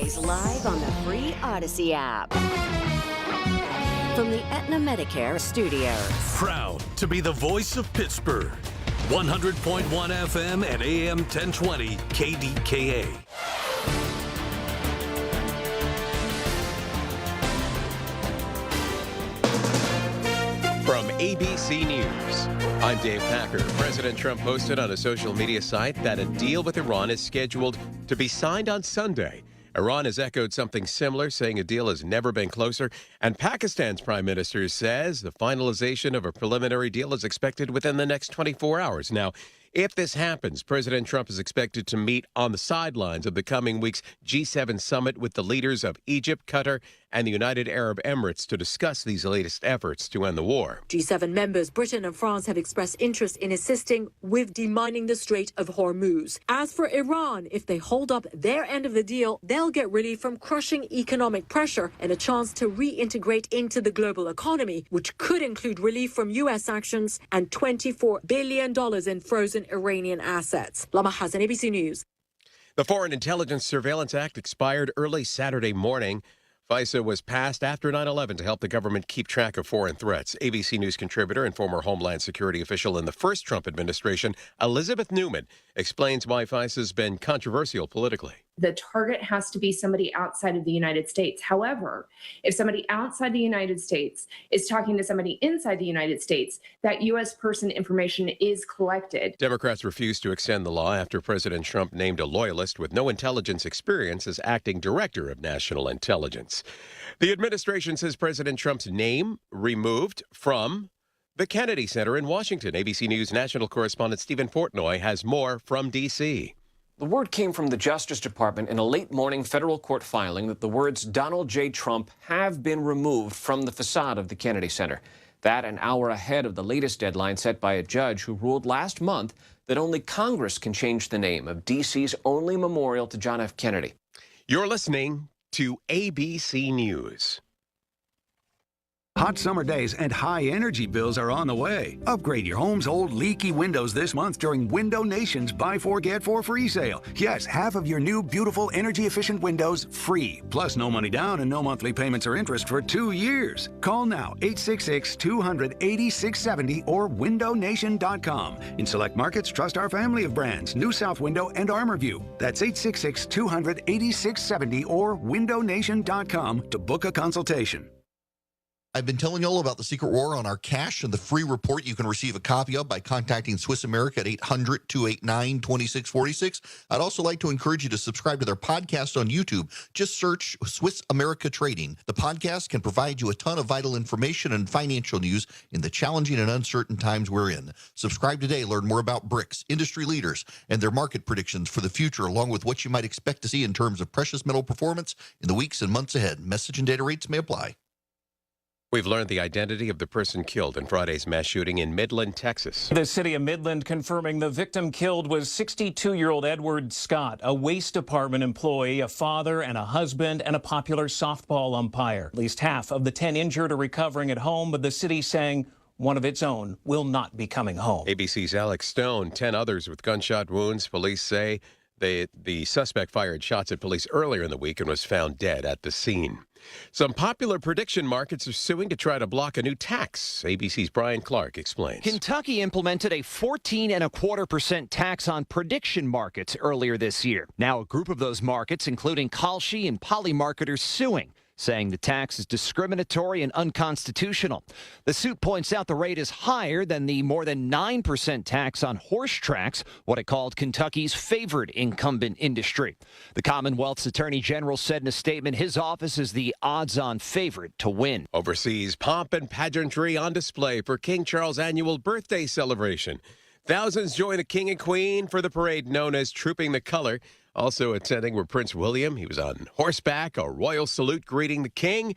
Weekdays live on the free Odyssey app. From the Aetna Medicare studios. Proud to be the voice of Pittsburgh. 100.1 FM and AM 1020 KDKA. From ABC News, I'm Dave Packer. President Trump posted on a social media site that a deal with Iran is scheduled to be signed on Sunday. Iran has echoed something similar, saying a deal has never been closer. And Pakistan's prime minister says the finalization of a preliminary deal is expected within the next 24 hours. Now, if this happens, President Trump is expected to meet on the sidelines of the coming week's G7 summit with the leaders of Egypt, Qatar, and the United Arab Emirates to discuss these latest efforts to end the war. G7 members Britain and France have expressed interest in assisting with demining the Strait of Hormuz. As for Iran, if they hold up their end of the deal, they'll get relief from crushing economic pressure and a chance to reintegrate into the global economy, which could include relief from U.S. sanctions and $24 billion in frozen Iranian assets. Lama Hassan, ABC News. The Foreign Intelligence Surveillance Act expired early Saturday morning. FISA was passed after 9/11 to help the government keep track of foreign threats. ABC News contributor and former Homeland Security official in the first Trump administration, Elizabeth Newman, explains why FISA has been controversial politically. The target has to be somebody outside of the United States. However, if somebody outside the United States is talking to somebody inside the United States, that U.S. person information is collected. Democrats refused to extend the law after President Trump named a loyalist with no intelligence experience as acting director of national intelligence. The administration says President Trump's name removed from the Kennedy Center in Washington. ABC News national correspondent Stephen Portnoy has more from D.C. The word came from the Justice Department in a late morning federal court filing that the words Donald J. Trump have been removed from the facade of the Kennedy Center. That an hour ahead of the latest deadline set by a judge who ruled last month that only Congress can change the name of D.C.'s only memorial to John F. Kennedy. You're listening to ABC News. Hot summer days and high energy bills are on the way. Upgrade your home's old leaky windows this month during Window Nation's Buy 4 Get 4 free sale. Yes, half of your new beautiful energy efficient windows free. Plus no money down and no monthly payments or interest for 2 years. Call now 866-200-8670 or windownation.com. In select markets, trust our family of brands, New South Window and ArmorView. That's 866-200-8670 or windownation.com to book a consultation. I've been telling you all about the secret war on our cash and the free report you can receive a copy of by contacting Swiss America at 800-289-2646. I'd also like to encourage you to subscribe to their podcast on YouTube. Just search Swiss America Trading. The podcast can provide you a ton of vital information and financial news in the challenging and uncertain times we're in. Subscribe today. Learn more about BRICS, industry leaders, and their market predictions for the future, along with what you might expect to see in terms of precious metal performance in the weeks and months ahead. Message and data rates may apply. We've learned the identity of the person killed in Friday's mass shooting in Midland, Texas. The city of Midland confirming the victim killed was 62-year-old Edward Scott, a waste department employee, a father and a husband, and a popular softball umpire. At least half of the 10 injured are recovering at home, but the city saying one of its own will not be coming home. ABC's Alex Stone, 10 others with gunshot wounds. Police say the suspect fired shots at police earlier in the week and was found dead at the scene. Some popular prediction markets are suing to try to block a new tax. ABC's Brian Clark explains. Kentucky implemented a 14.25% tax on prediction markets earlier this year. Now a group of those markets, including Kalshi and Poly marketers, suing, saying the tax is discriminatory and unconstitutional. The suit points out the rate is higher than the more than 9% tax on horse tracks, what it called Kentucky's favored incumbent industry. The Commonwealth's Attorney General said in a statement his office is the odds-on favorite to win. Overseas, pomp and pageantry on display for King Charles' annual birthday celebration. Thousands join the King and Queen for the parade known as Trooping the Color. Also attending were Prince William. He was on horseback, a royal salute greeting the king,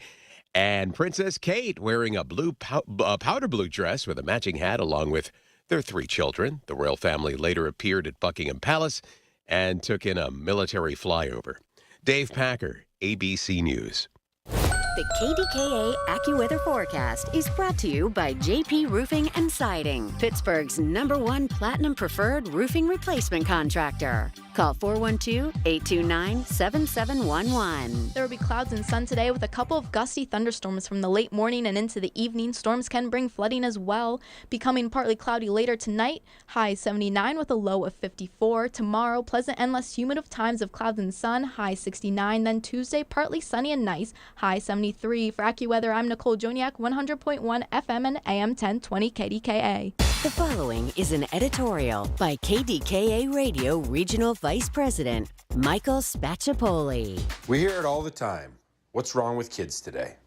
and Princess Kate wearing a powder blue dress with a matching hat along with their 3 children. The royal family later appeared at Buckingham Palace and took in a military flyover. Dave Packer, ABC News. The KDKA AccuWeather forecast is brought to you by JP Roofing and Siding, Pittsburgh's #1 Platinum Preferred roofing replacement contractor. Call 412-829-7711. There will be clouds and sun today with a couple of gusty thunderstorms from the late morning and into the evening. Storms can bring flooding as well, becoming partly cloudy later tonight. High 79 with a low of 54. Tomorrow, pleasant and less humid of times of clouds and sun. High 69. Then Tuesday, partly sunny and nice. High 73. For AccuWeather, I'm Nicole Joniak, 100.1 FM and AM 1020 KDKA. The following is an editorial by KDKA Radio Regional Vice President Michael Spacciapoli. We hear it all the time. What's wrong with kids today?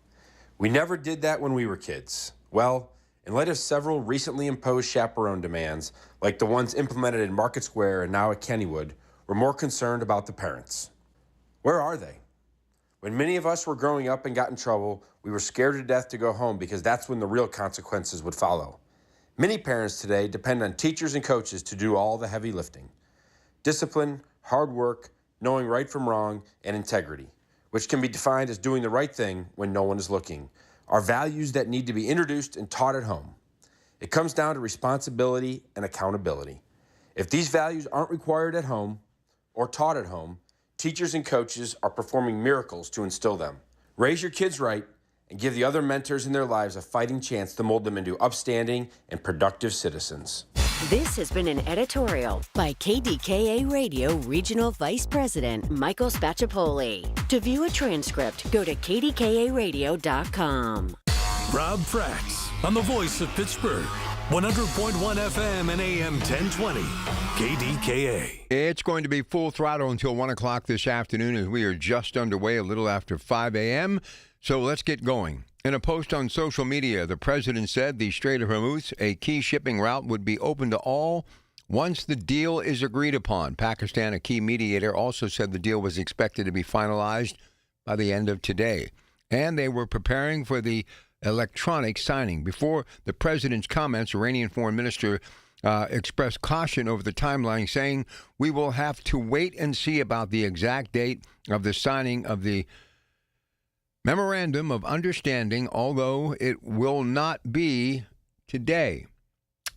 We never did that when we were kids. Well, in light of several recently imposed chaperone demands, like the ones implemented in Market Square and now at Kennywood, we're more concerned about the parents. Where are they? When many of us were growing up and got in trouble, we were scared to death to go home because that's when the real consequences would follow. Many parents today depend on teachers and coaches to do all the heavy lifting. Discipline, hard work, knowing right from wrong, and integrity, which can be defined as doing the right thing when no one is looking, are values that need to be introduced and taught at home. It comes down to responsibility and accountability. If these values aren't required at home or taught at home, teachers and coaches are performing miracles to instill them. Raise your kids right and give the other mentors in their lives a fighting chance to mold them into upstanding and productive citizens. This has been an editorial by KDKA Radio Regional Vice President Michael Spacciapoli. To view a transcript, go to kdkaradio.com. Rob Frax on the voice of Pittsburgh, 100.1 FM and AM 1020, KDKA. It's going to be full throttle until 1 o'clock this afternoon as we are just underway a little after 5 a.m., so let's get going. In a post on social media, the president said the Strait of Hormuz, a key shipping route, would be open to all once the deal is agreed upon. Pakistan, a key mediator, also said the deal was expected to be finalized by the end of today. And they were preparing for the electronic signing. Before the president's comments, Iranian foreign minister expressed caution over the timeline, saying, "We will have to wait and see about the exact date of the signing of the Memorandum of Understanding, although it will not be today."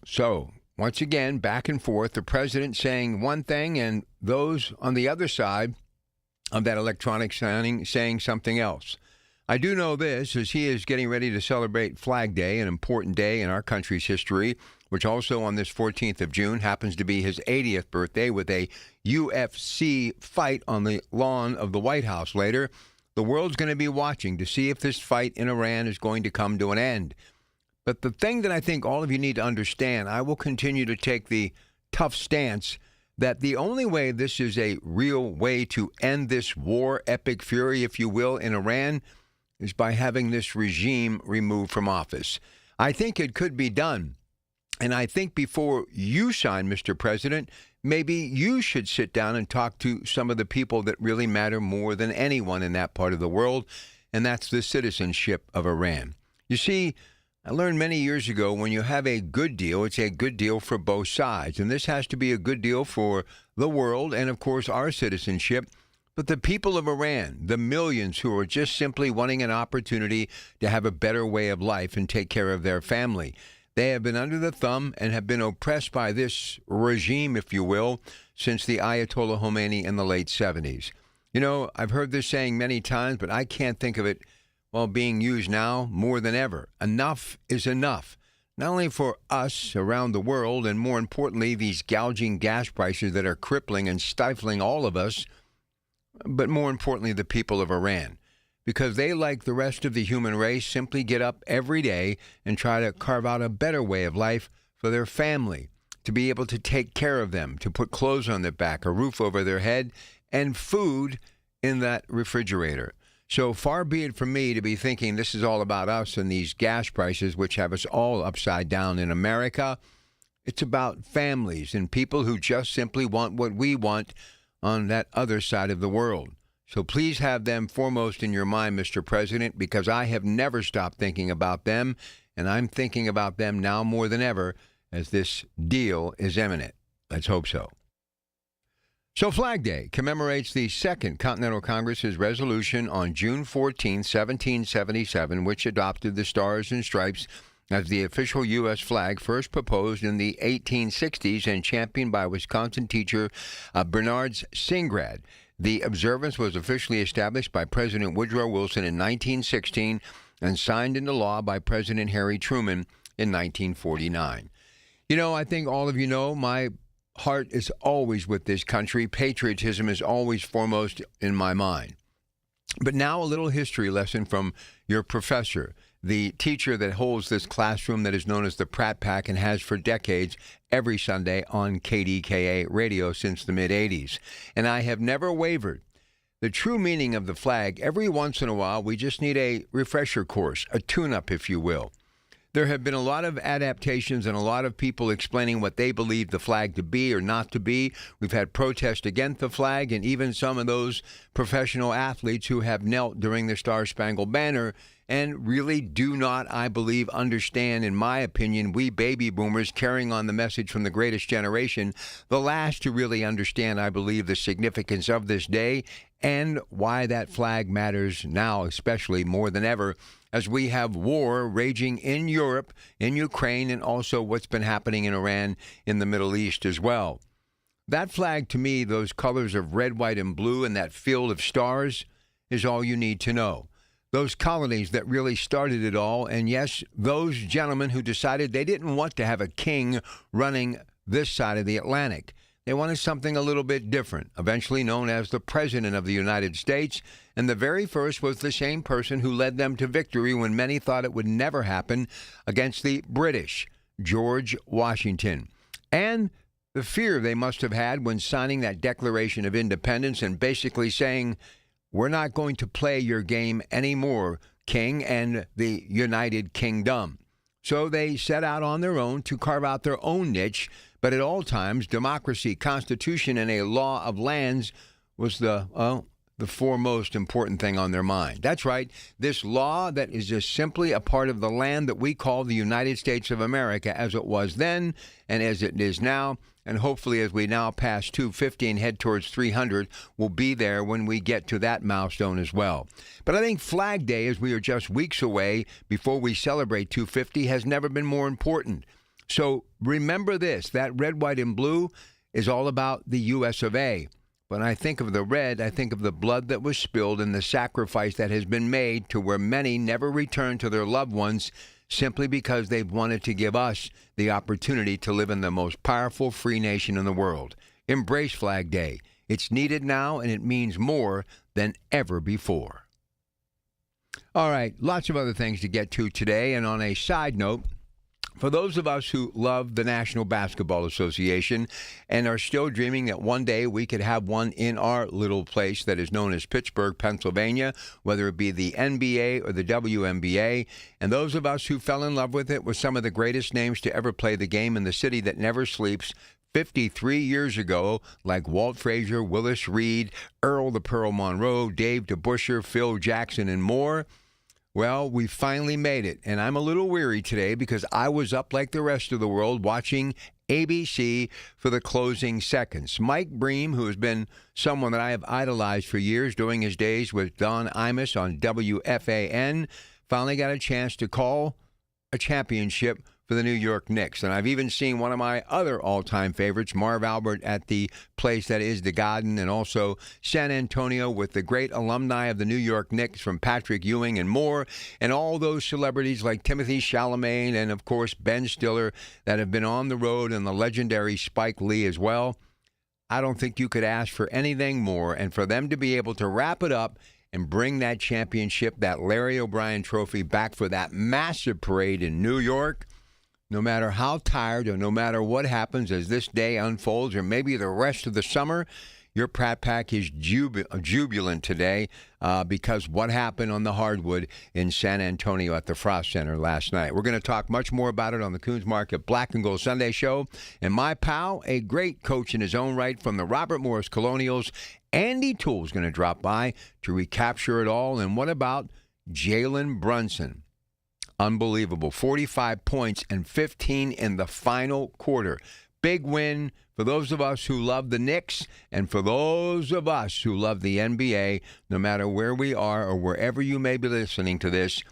So, once again, back and forth, the president saying one thing and those on the other side of that electronic signing saying something else. I do know this, as he is getting ready to celebrate Flag Day, an important day in our country's history, which also on this 14th of June happens to be his 80th birthday, with a UFC fight on the lawn of the White House later. The world's going to be watching to see if this fight in Iran is going to come to an end. But the thing that I think all of you need to understand, I will continue to take the tough stance that the only way this is a real way to end this war, epic fury, if you will, in Iran, is by having this regime removed from office. I think it could be done. And I think before you sign, Mr. President, maybe you should sit down and talk to some of the people that really matter more than anyone in that part of the world, and that's the citizenship of Iran. You see, I learned many years ago, when you have a good deal, it's a good deal for both sides. And this has to be a good deal for the world and, of course, our citizenship. But the people of Iran, the millions who are just simply wanting an opportunity to have a better way of life and take care of their family, they have been under the thumb and have been oppressed by this regime, if you will, since the Ayatollah Khomeini in the late 70s. You know, I've heard this saying many times, but I can't think of it, well, being used now more than ever. Enough is enough. Not only for us around the world, and more importantly, these gouging gas prices that are crippling and stifling all of us, but more importantly, the people of Iran. Because they, like the rest of the human race, simply get up every day and try to carve out a better way of life for their family, to be able to take care of them, to put clothes on their back, a roof over their head, and food in that refrigerator. So far be it from me to be thinking this is all about us and these gas prices, which have us all upside down in America. It's about families and people who just simply want what we want on that other side of the world. So please have them foremost in your mind, Mr. President, because I have never stopped thinking about them, and I'm thinking about them now more than ever as this deal is imminent. Let's hope so. So Flag Day commemorates the Second Continental Congress's resolution on June 14, 1777, which adopted the Stars and Stripes as the official U.S. flag, first proposed in the 1860s and championed by Wisconsin teacher Bernard Singrad. The observance was officially established by President Woodrow Wilson in 1916 and signed into law by President Harry Truman in 1949. You know, I think all of you know my heart is always with this country. Patriotism is always foremost in my mind. But now a little history lesson from your professor, the teacher that holds this classroom that is known as the Pratt Pack and has for decades every Sunday on KDKA radio since the mid-'80s. And I have never wavered. The true meaning of the flag, every once in a while, we just need a refresher course, a tune-up, if you will. There have been a lot of adaptations and a lot of people explaining what they believe the flag to be or not to be. We've had protests against the flag, and even some of those professional athletes who have knelt during the Star-Spangled Banner and really do not, I believe, understand, in my opinion, we baby boomers carrying on the message from the greatest generation, the last to really understand, I believe, the significance of this day and why that flag matters now, especially more than ever, as we have war raging in Europe, in Ukraine, and also what's been happening in Iran in the Middle East as well. That flag, to me, those colors of red, white, and blue, and that field of stars is all you need to know. Those colonies that really started it all, and yes, those gentlemen who decided they didn't want to have a king running this side of the Atlantic. They wanted something a little bit different, eventually known as the President of the United States, and the very first was the same person who led them to victory when many thought it would never happen against the British, George Washington. And the fear they must have had when signing that Declaration of Independence and basically saying, we're not going to play your game anymore, King and the United Kingdom. So they set out on their own to carve out their own niche, but at all times, democracy, constitution, and a law of lands was the foremost important thing on their mind. That's right, this law that is just simply a part of the land that we call the United States of America, as it was then and as it is now, and hopefully as we now pass 250 and head towards 300, we'll be there when we get to that milestone as well. But I think Flag Day, as we are just weeks away before we celebrate 250, has never been more important. So remember this, that red, white, and blue is all about the U.S. of A. When I think of the red, I think of the blood that was spilled and the sacrifice that has been made to where many never return to their loved ones simply because they've wanted to give us the opportunity to live in the most powerful free nation in the world. Embrace Flag Day. It's needed now, and it means more than ever before. All right, lots of other things to get to today, and on a side note, for those of us who love the National Basketball Association and are still dreaming that one day we could have one in our little place that is known as Pittsburgh, Pennsylvania, whether it be the NBA or the WNBA, and those of us who fell in love with it with some of the greatest names to ever play the game in the city that never sleeps, 53 years ago, like Walt Frazier, Willis Reed, Earl the Pearl Monroe, Dave DeBusschere, Phil Jackson, and more. Well, we finally made it, and I'm a little weary today because I was up like the rest of the world watching ABC for the closing seconds. Mike Bream, who has been someone that I have idolized for years during his days with Don Imus on WFAN, finally got a chance to call a championship for the New York Knicks. And I've even seen one of my other all-time favorites, Marv Albert, at the place that is the Garden, and also San Antonio with the great alumni of the New York Knicks from Patrick Ewing and more, and all those celebrities like Timothy Chalamet and, of course, Ben Stiller that have been on the road, and the legendary Spike Lee as well. I don't think you could ask for anything more, and for them to be able to wrap it up and bring that championship, that Larry O'Brien trophy, back for that massive parade in New York, no matter how tired or no matter what happens as this day unfolds, or maybe the rest of the summer, your Pratt Pack is jubilant today because what happened on the hardwood in San Antonio at the Frost Center last night. We're going to talk much more about it on the Coons Market Black and Gold Sunday Show. And my pal, a great coach in his own right from the Robert Morris Colonials, Andy Toole, is going to drop by to recapture it all. And what about Jalen Brunson? Unbelievable. 45 points and 15 in the final quarter. Big win for those of us who love the Knicks and for those of us who love the NBA, no matter where we are or wherever you may be listening to this.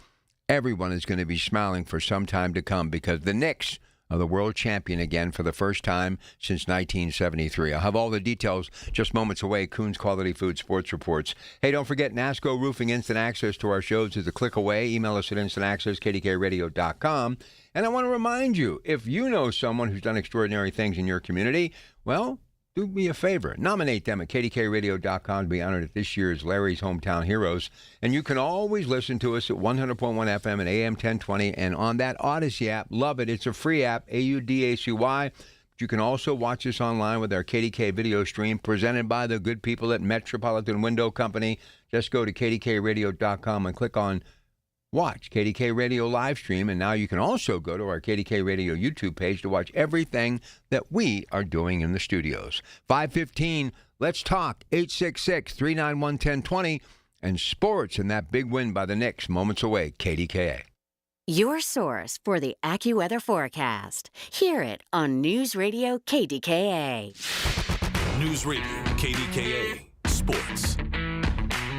everyone is going to be smiling for some time to come because the Knicks are the world champion again for the first time since 1973. I'll have all the details just moments away. Coons Quality Food Sports Reports. Hey, don't forget, NASCO Roofing instant access to our shows is a click away. Email us at instantAccess@kdkradio.com. And I want to remind you, if you know someone who's done extraordinary things in your community, well, do me a favor. Nominate them at kdkradio.com to be honored at this year's Larry's Hometown Heroes. And you can always listen to us at 100.1 FM and AM 1020 and on that Odyssey app. Love it. It's a free app, AUDACY. You can also watch us online with our KDK video stream presented by the good people at Metropolitan Window Company. Just go to kdkradio.com and click on Watch KDK Radio Livestream, and now you can also go to our KDK Radio YouTube page to watch everything that we are doing in the studios. 5:15, let's talk. 866-391-1020, and sports and that big win by the Knicks moments away. KDKA. Your source for the AccuWeather forecast. Hear it on News Radio KDKA. News Radio KDKA Sports.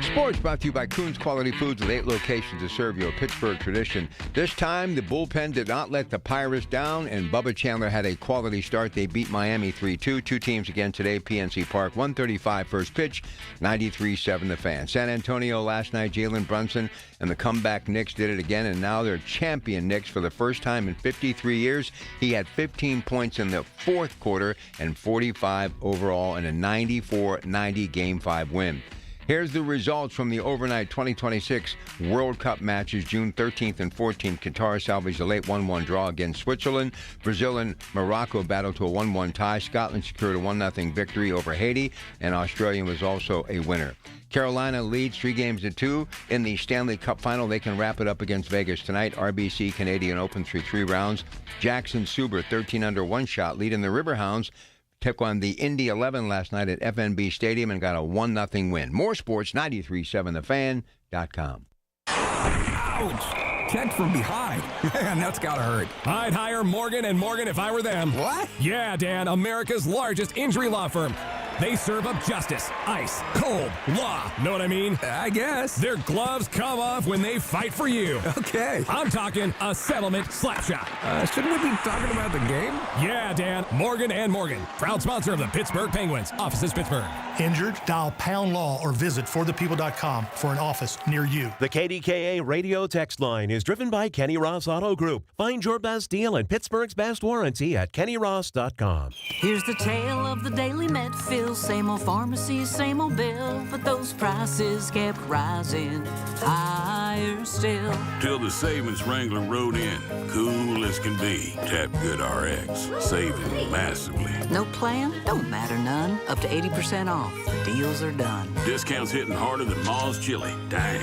Sports brought to you by Coons Quality Foods with 8 locations to serve you a Pittsburgh tradition. This time, the bullpen did not let the Pirates down, and Bubba Chandler had a quality start. They beat Miami 3-2. Two teams again today, PNC Park, 135 first pitch, 93-7 the Fan. San Antonio last night, Jalen Brunson and the comeback Knicks did it again, and now they're champion Knicks for the first time in 53 years. He had 15 points in the fourth quarter and 45 overall in a 94-90 Game 5 win. Here's the results from the overnight 2026 World Cup matches. June 13th and 14th, Qatar salvaged a late 1-1 draw against Switzerland. Brazil and Morocco battled to a 1-1 tie. Scotland secured a 1-0 victory over Haiti, and Australia was also a winner. Carolina leads 3-2 in the Stanley Cup final. They can wrap it up against Vegas tonight. RBC Canadian Open through 3 rounds. Jackson Suber, 13 under, 1 shot lead in the Riverhounds. Took on the Indy 11 last night at FNB Stadium and got a 1-0 win. More sports, 93.7thefan.com. Ouch! Checked from behind. Man, that's gotta hurt. I'd hire Morgan & Morgan if I were them. What? Yeah, Dan, America's largest injury law firm. They serve up justice, ice, cold, law. Know what I mean? I guess. Their gloves come off when they fight for you. Okay. I'm talking a settlement slap shot. Shouldn't we be talking about the game? Yeah, Dan. Morgan & Morgan. Proud sponsor of the Pittsburgh Penguins. Offices Pittsburgh. Injured? Dial pound law or visit forthepeople.com for an office near you. The KDKA radio text line is driven by Kenny Ross Auto Group. Find your best deal and Pittsburgh's best warranty at kennyross.com. Here's the tale of the Daily Medfield. Same old pharmacy, same old bill, but those prices kept rising higher still. Till the savings wrangler rode in, cool as can be. Tap Good RX, saving massively. No plan? Don't matter none. Up to 80% off. Deals are done. Discounts hitting harder than Ma's chili. Dang.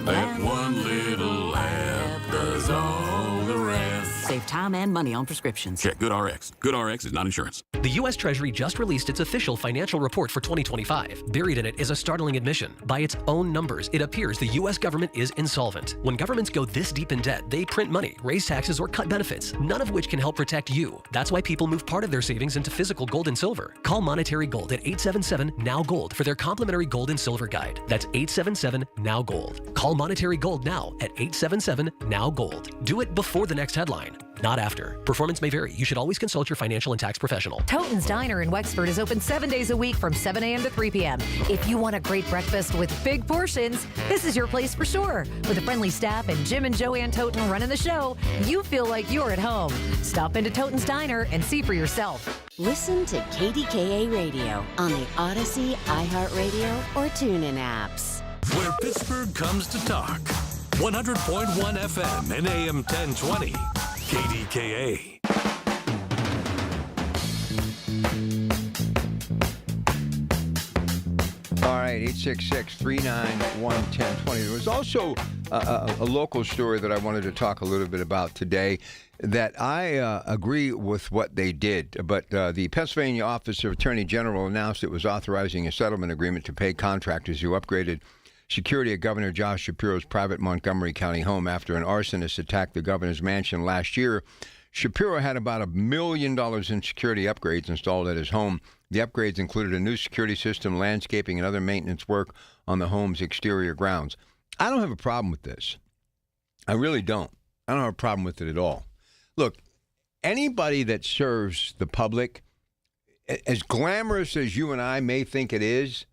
That one little app does all the rest. Save time and money on prescriptions. Check Good RX. Good RX is not insurance. The U.S. Treasury just released its official financial report for 2025. Buried in it is a startling admission. By its own numbers, it appears the U.S. government is insolvent. When governments go this deep in debt, they print money, raise taxes, or cut benefits, none of which can help protect you. That's why people move part of their savings into physical gold and silver. Call Monetary Gold at 877-NOW-GOLD for their complimentary gold and silver guide. That's 877-NOW-GOLD. Call Monetary Gold now at 877-NOW-GOLD. Do it before the next headline, not after. Performance may vary. You should always consult your financial and tax professional. Toten's Diner in Wexford is open 7 days a week from 7 a.m. to 3 p.m. If you want a great breakfast with big portions, this is your place for sure. With a friendly staff and Jim and Joanne Toten running the show, you feel like you're at home. Stop into Toten's Diner and see for yourself. Listen to KDKA Radio on the Odyssey, iHeartRadio, or TuneIn apps. Where Pittsburgh comes to talk. 100.1 FM and AM 1020. KDKA. All right, 866-391-1020. There was also a local story that I wanted to talk a little bit about today that I agree with what they did. But the Pennsylvania Office of Attorney General announced it was authorizing a settlement agreement to pay contractors who upgraded security at Governor Josh Shapiro's private Montgomery County home after an arsonist attacked the governor's mansion last year. Shapiro had about $1 million in security upgrades installed at his home. The upgrades included a new security system, landscaping, and other maintenance work on the home's exterior grounds. I don't have a problem with this. I really don't. I don't have a problem with it at all. Look, anybody that serves the public, as glamorous as you and I may think it is,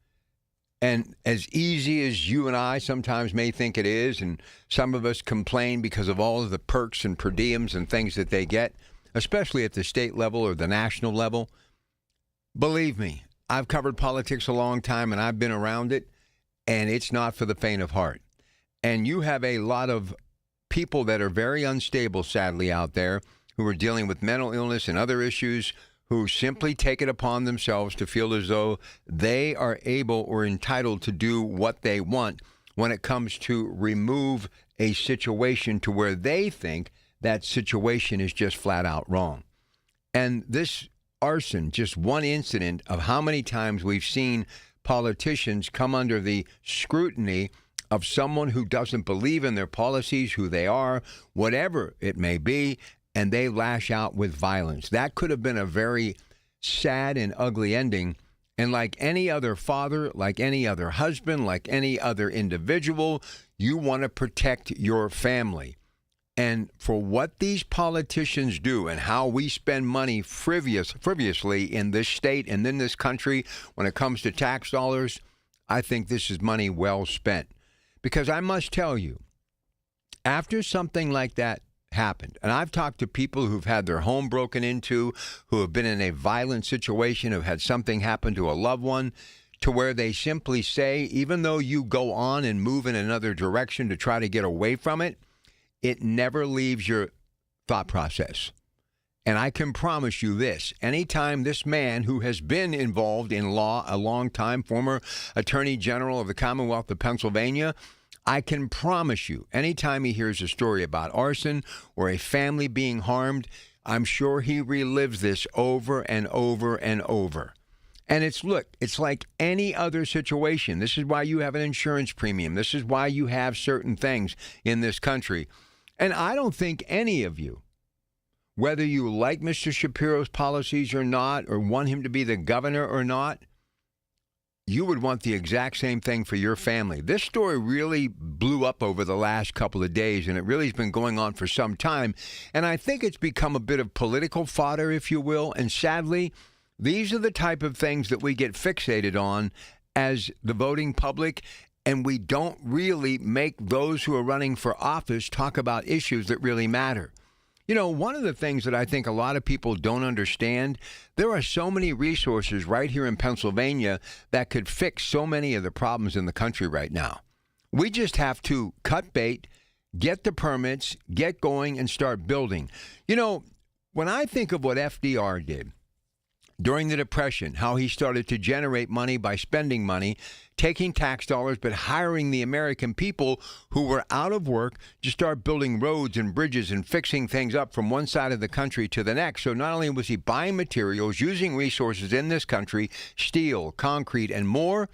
and as easy as you and I sometimes may think it is, and some of us complain because of all of the perks and per diems and things that they get, especially at the state level or the national level, believe me, I've covered politics a long time and I've been around it, and it's not for the faint of heart. And you have a lot of people that are very unstable, sadly, out there who are dealing with mental illness and other issues, who simply take it upon themselves to feel as though they are able or entitled to do what they want when it comes to remove a situation to where they think that situation is just flat out wrong. And this arson, just one incident of how many times we've seen politicians come under the scrutiny of someone who doesn't believe in their policies, who they are, whatever it may be, and they lash out with violence. That could have been a very sad and ugly ending. And like any other father, like any other husband, like any other individual, you want to protect your family. And for what these politicians do and how we spend money frivolously in this state and in this country when it comes to tax dollars, I think this is money well spent. Because I must tell you, after something like that happened, and I've talked to people who've had their home broken into, who have been in a violent situation, who've had something happen to a loved one, to where they simply say, even though you go on and move in another direction to try to get away from it, it never leaves your thought process. And I can promise you this, anytime this man who has been involved in law a long time, former Attorney General of the Commonwealth of Pennsylvania, I can promise you, anytime he hears a story about arson or a family being harmed, I'm sure he relives this over and over and over. And it's like any other situation. This is why you have an insurance premium. This is why you have certain things in this country. And I don't think any of you, whether you like Mr. Shapiro's policies or not, or want him to be the governor or not, you would want the exact same thing for your family. This story really blew up over the last couple of days, and it really has been going on for some time. And I think it's become a bit of political fodder, if you will. And sadly, these are the type of things that we get fixated on as the voting public, and we don't really make those who are running for office talk about issues that really matter. You know, one of the things that I think a lot of people don't understand, there are so many resources right here in Pennsylvania that could fix so many of the problems in the country right now. We just have to cut bait, get the permits, get going, and start building. You know, when I think of what FDR did during the Depression, how he started to generate money by spending money, taking tax dollars, but hiring the American people who were out of work to start building roads and bridges and fixing things up from one side of the country to the next. So not only was he buying materials, using resources in this country, steel, concrete, and more,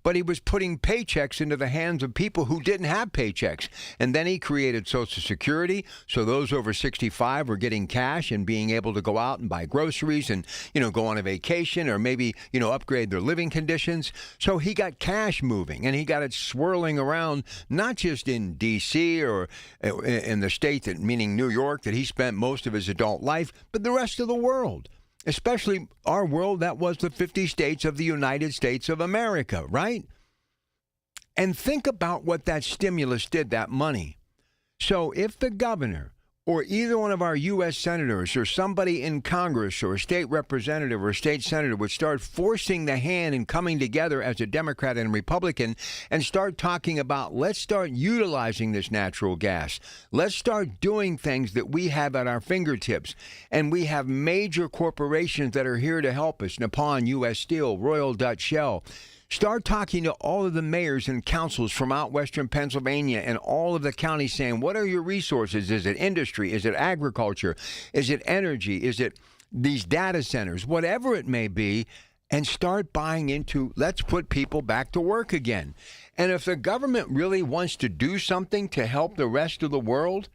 but he was putting paychecks into the hands of people who didn't have paychecks. And then he created Social Security, so those over 65 were getting cash and being able to go out and buy groceries and, go on a vacation or maybe, upgrade their living conditions. So he got cash moving, and he got it swirling around, not just in D.C. or in the state, that meaning New York, that he spent most of his adult life, but the rest of the world. Especially our world, that was the 50 states of the United States of America, right? And think about what that stimulus did, that money. So if the governor or either one of our U.S. senators or somebody in Congress or a state representative or a state senator would start forcing the hand and coming together as a Democrat and Republican and start talking about, let's start utilizing this natural gas. Let's start doing things that we have at our fingertips. And we have major corporations that are here to help us. Nippon, U.S. Steel, Royal Dutch Shell. Start talking to all of the mayors and councils from out western Pennsylvania and all of the counties saying, what are your resources? Is it industry? Is it agriculture? Is it energy? Is it these data centers? Whatever it may be, and start buying into, let's put people back to work again. And if the government really wants to do something to help the rest of the world,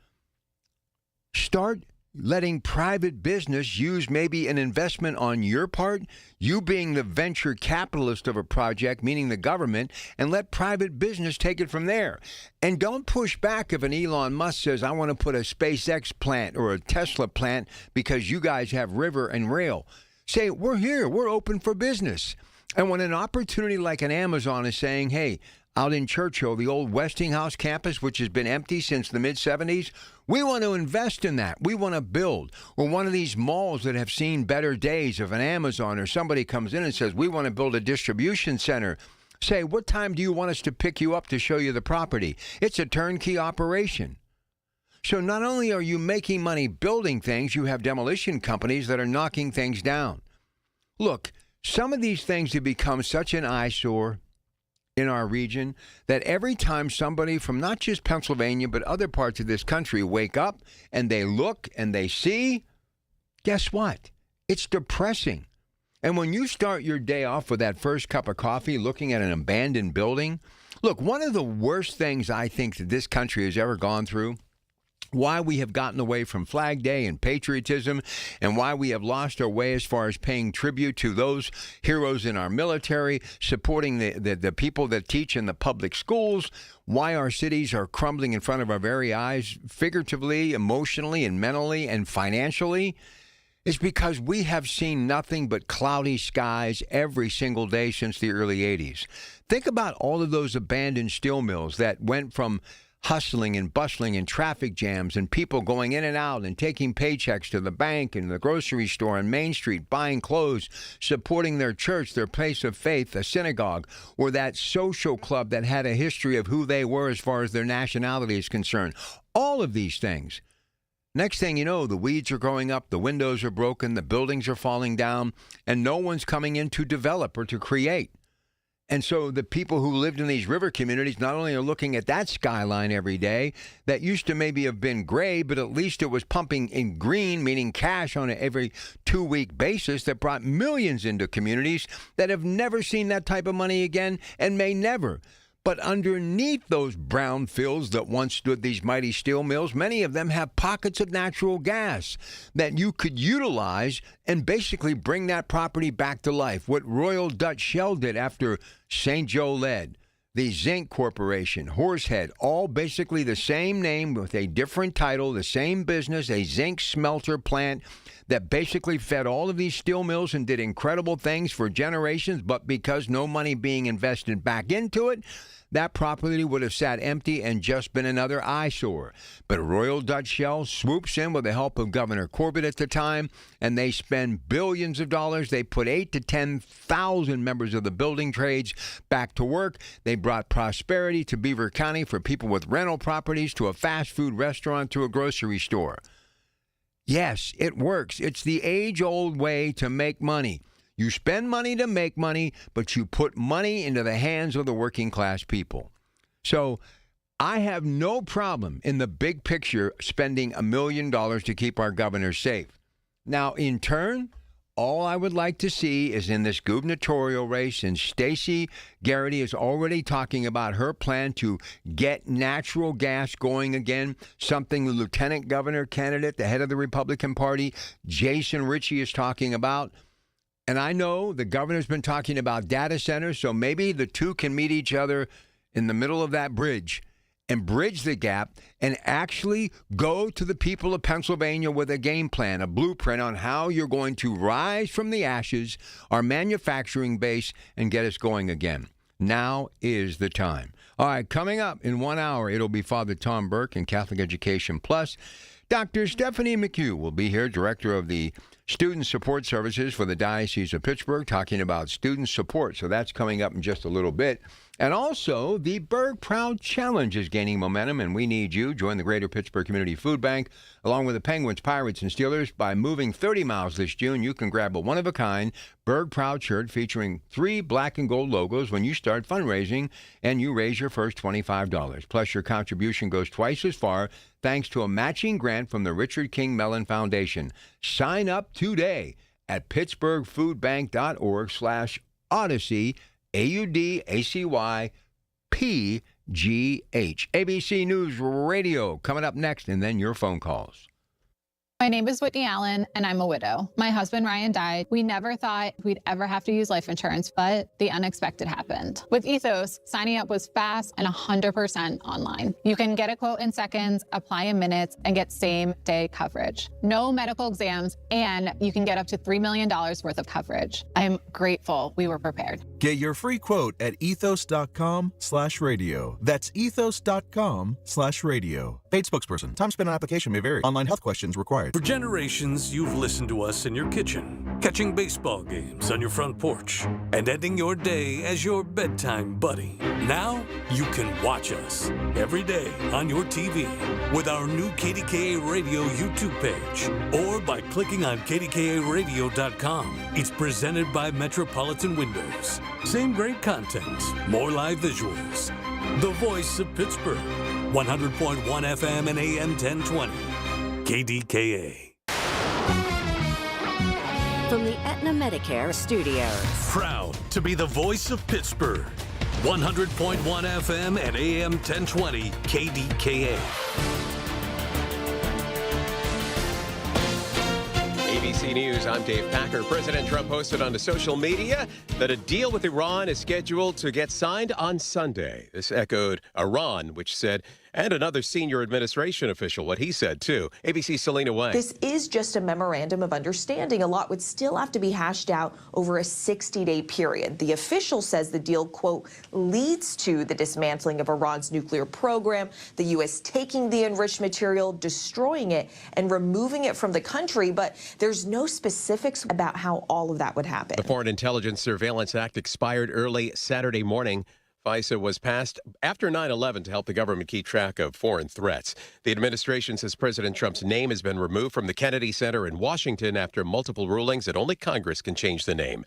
start letting private business use maybe an investment on your part, you being the venture capitalist of a project, meaning the government, and let private business take it from there. And don't push back if an Elon Musk says, I want to put a SpaceX plant or a Tesla plant because you guys have river and rail. Say, we're here, we're open for business. And when an opportunity like an Amazon is saying, hey, out in Churchill, the old Westinghouse campus, which has been empty since the mid-'70s, we want to invest in that. We want to build. Or one of these malls that have seen better days, if an Amazon or somebody comes in and says, we want to build a distribution center, say, what time do you want us to pick you up to show you the property? It's a turnkey operation. So not only are you making money building things, you have demolition companies that are knocking things down. Look, some of these things have become such an eyesore in our region that every time somebody from not just Pennsylvania but other parts of this country wake up and they look and they see, guess what? It's depressing. And when you start your day off with that first cup of coffee looking at an abandoned building, look, one of the worst things I think that this country has ever gone through, why we have gotten away from Flag Day and patriotism, and why we have lost our way as far as paying tribute to those heroes in our military, supporting the people that teach in the public schools, why our cities are crumbling in front of our very eyes, figuratively, emotionally, and mentally, and financially, is because we have seen nothing but cloudy skies every single day since the early 80s. Think about all of those abandoned steel mills that went from hustling and bustling and traffic jams and people going in and out and taking paychecks to the bank and the grocery store and Main Street, buying clothes, supporting their church, their place of faith, a synagogue, or that social club that had a history of who they were as far as their nationality is concerned. All of these things. Next thing you know, the weeds are growing up, the windows are broken, the buildings are falling down, and no one's coming in to develop or to create. And so the people who lived in these river communities not only are looking at that skyline every day that used to maybe have been gray, but at least it was pumping in green, meaning cash on an every 2-week basis that brought millions into communities that have never seen that type of money again and may never. But underneath those brown fields that once stood these mighty steel mills, many of them have pockets of natural gas that you could utilize and basically bring that property back to life. What Royal Dutch Shell did after St. Joe Lead, the Zinc Corporation, Horsehead, all basically the same name with a different title, the same business, a zinc smelter plant that basically fed all of these steel mills and did incredible things for generations, but because no money being invested back into it, that property would have sat empty and just been another eyesore. But Royal Dutch Shell swoops in with the help of Governor Corbett at the time, and they spend billions of dollars. They put 8,000 to 10,000 members of the building trades back to work. They brought prosperity to Beaver County for people with rental properties, to a fast food restaurant, to a grocery store. Yes, it works. It's the age-old way to make money. You spend money to make money, but you put money into the hands of the working class people. So I have no problem in the big picture spending $1 million to keep our governor safe. Now, in turn, all I would like to see is in this gubernatorial race, and Stacey Garrity is already talking about her plan to get natural gas going again, something the lieutenant governor candidate, the head of the Republican Party, Jason Ritchie, is talking about. And I know the governor's been talking about data centers, so maybe the two can meet each other in the middle of that bridge and bridge the gap and actually go to the people of Pennsylvania with a game plan, a blueprint on how you're going to rise from the ashes, our manufacturing base, and get us going again. Now is the time. All right, coming up in 1 hour, it'll be Father Tom Burke and Catholic Education Plus. Dr. Stephanie McHugh will be here, director of the Student Support Services for the Diocese of Pittsburgh, talking about student support. So that's coming up in just a little bit. And also, the Berg Proud Challenge is gaining momentum, and we need you. Join the Greater Pittsburgh Community Food Bank, along with the Penguins, Pirates, and Steelers. By moving 30 miles this June, you can grab a one-of-a-kind Berg Proud shirt featuring 3 black and gold logos when you start fundraising, and you raise your first $25. Plus, your contribution goes twice as far, thanks to a matching grant from the Richard King Mellon Foundation. Sign up today at pittsburghfoodbank.org/Odyssey, AUDACYPGH. ABC News Radio coming up next, and then your phone calls. My name is Whitney Allen, and I'm a widow. My husband, Ryan, died. We never thought we'd ever have to use life insurance, but the unexpected happened. With Ethos, signing up was fast and 100% online. You can get a quote in seconds, apply in minutes, and get same-day coverage. No medical exams, and you can get up to $3 million worth of coverage. I am grateful we were prepared. Get your free quote at ethos.com/radio. That's ethos.com/radio. Paid spokesperson. Time spent on application may vary. Online health questions required. For generations, you've listened to us in your kitchen, catching baseball games on your front porch, and ending your day as your bedtime buddy. Now, you can watch us every day on your TV with our new KDKA Radio YouTube page or by clicking on KDKARadio.com. It's presented by Metropolitan Windows. Same great content, more live visuals. The voice of Pittsburgh, 100.1 FM and AM 1020. KDKA. From the Aetna Medicare Studios. Proud to be the voice of Pittsburgh. 100.1 FM and AM 1020 KDKA. ABC News, I'm Dave Packer. President Trump posted onto social media that a deal with Iran is scheduled to get signed on Sunday. This echoed Iran, which said, and another senior administration official, what he said, too. ABC's Selena Wang. This is just a memorandum of understanding. A lot would still have to be hashed out over a 60-day period. The official says the deal, quote, leads to the dismantling of Iran's nuclear program, the U.S. taking the enriched material, destroying it, and removing it from the country. But there's no specifics about how all of that would happen. The Foreign Intelligence Surveillance Act expired early Saturday morning. FISA was passed after 9/11 to help the government keep track of foreign threats. The administration says President Trump's name has been removed from the Kennedy Center in Washington after multiple rulings that only Congress can change the name.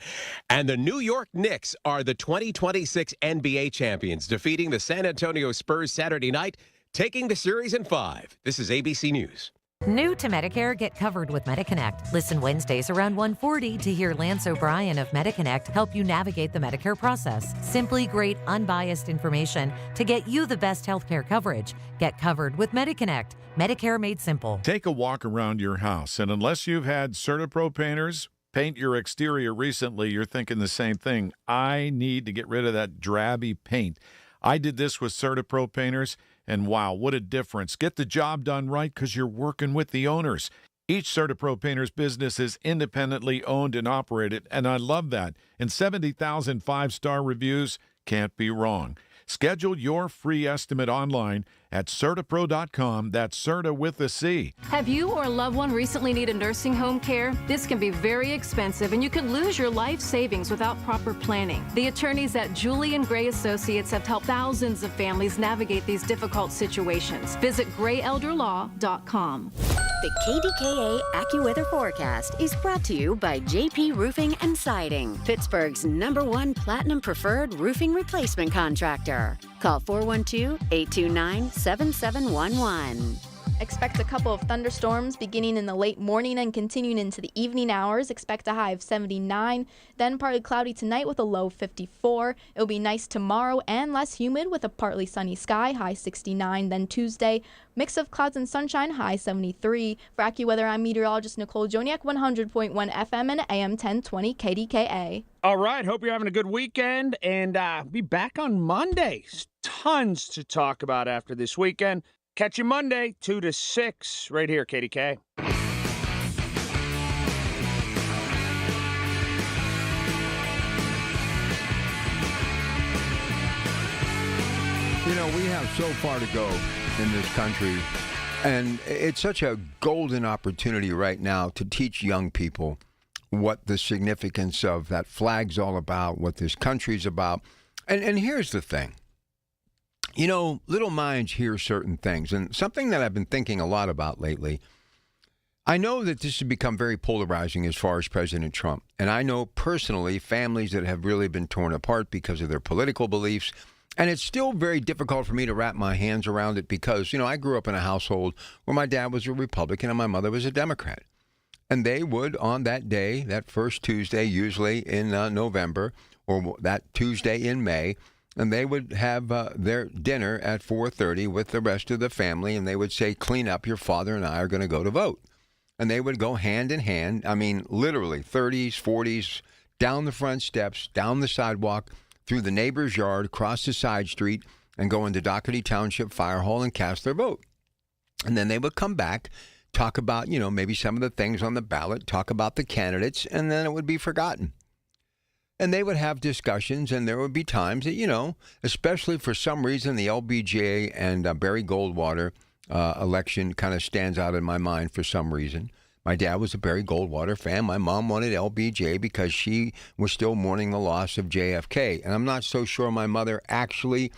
And the New York Knicks are the 2026 NBA champions, defeating the San Antonio Spurs Saturday night, taking the series in 5. This is ABC News. New to Medicare, get covered with MediConnect. Listen Wednesdays around 1:40 to hear Lance O'Brien of MediConnect help you navigate the Medicare process. Simply great, unbiased information to get you the best healthcare coverage. Get covered with MediConnect. Medicare made simple. Take a walk around your house, and unless you've had CertaPro painters paint your exterior recently, you're thinking the same thing. I need to get rid of that drabby paint. I did this with CertaPro painters. And wow, what a difference. Get the job done right because you're working with the owners. Each CertaPro painter's business is independently owned and operated, and I love that. And 70,000 five-star reviews can't be wrong. Schedule your free estimate online at CertaPro.com. That's Certa with a C. Have you or a loved one recently needed nursing home care? This can be very expensive, and you could lose your life savings without proper planning. The attorneys at Julie & Gray Associates have helped thousands of families navigate these difficult situations. Visit grayelderlaw.com. The KDKA AccuWeather forecast is brought to you by JP Roofing and Siding, Pittsburgh's #1 Platinum Preferred Roofing Replacement Contractor. Call 412-829-7711. Expect a couple of thunderstorms beginning in the late morning and continuing into the evening hours. Expect a high of 79, then partly cloudy tonight with a low 54. It'll be nice tomorrow and less humid with a partly sunny sky, high 69. Then Tuesday, mix of clouds and sunshine, high 73. For AccuWeather, I'm meteorologist Nicole Joniak, 100.1 FM and AM 1020 KDKA. All right, hope you're having a good weekend, and be back on Monday. Tons to talk about after this weekend. Catch you Monday, 2 to 6, right here, KDK. You know, we have so far to go in this country, and it's such a golden opportunity right now to teach young people what the significance of that flag's all about, what this country's about. And here's the thing. You know, little minds hear certain things, and something that I've been thinking a lot about lately, I know that this has become very polarizing as far as President Trump, and I know personally families that have really been torn apart because of their political beliefs, and it's still very difficult for me to wrap my hands around it because, you know, I grew up in a household where my dad was a Republican and my mother was a Democrat, and they would, on that day, that first Tuesday, usually in November, or that Tuesday in May, and they would have their dinner at 4:30 with the rest of the family, and they would say, clean up, your father and I are going to go to vote. and they would go hand in hand. I mean, literally 30s, 40s, down the front steps, down the sidewalk, through the neighbor's yard, across the side street, and go into Doherty Township Fire Hall and cast their vote. And then they would come back, talk about, maybe some of the things on the ballot, talk about the candidates, and then it would be forgotten. And they would have discussions, and there would be times that, especially for some reason, the LBJ and Barry Goldwater election kind of stands out in my mind for some reason. My dad was a Barry Goldwater fan. My mom wanted LBJ because she was still mourning the loss of JFK. And I'm not so sure my mother actually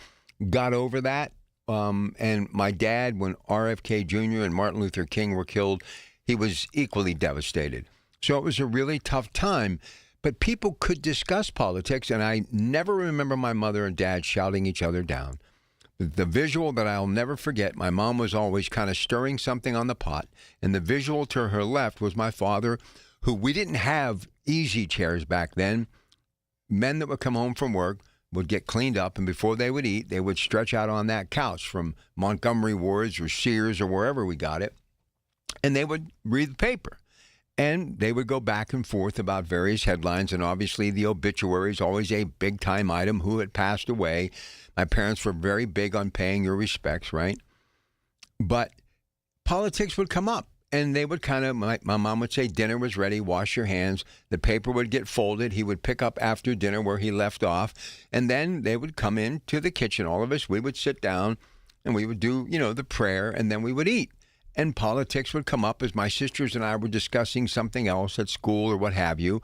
got over that. And my dad, when RFK Jr. and Martin Luther King were killed, he was equally devastated. So it was a really tough time. But people could discuss politics, and I never remember my mother and dad shouting each other down. The visual that I'll never forget, my mom was always kind of stirring something on the pot, and the visual to her left was my father, who we didn't have easy chairs back then. Men that would come home from work would get cleaned up, and before they would eat, they would stretch out on that couch from Montgomery Ward's or Sears or wherever we got it, and they would read the paper. And they would go back and forth about various headlines, and obviously the obituary is always a big-time item, who had passed away. My parents were very big on paying your respects, right? But politics would come up, and they would kind of, my mom would say, dinner was ready, wash your hands. The paper would get folded. He would pick up after dinner where he left off, and then they would come into the kitchen. All of us, we would sit down, and we would do, the prayer, and then we would eat. And politics would come up as my sisters and I were discussing something else at school or what have you.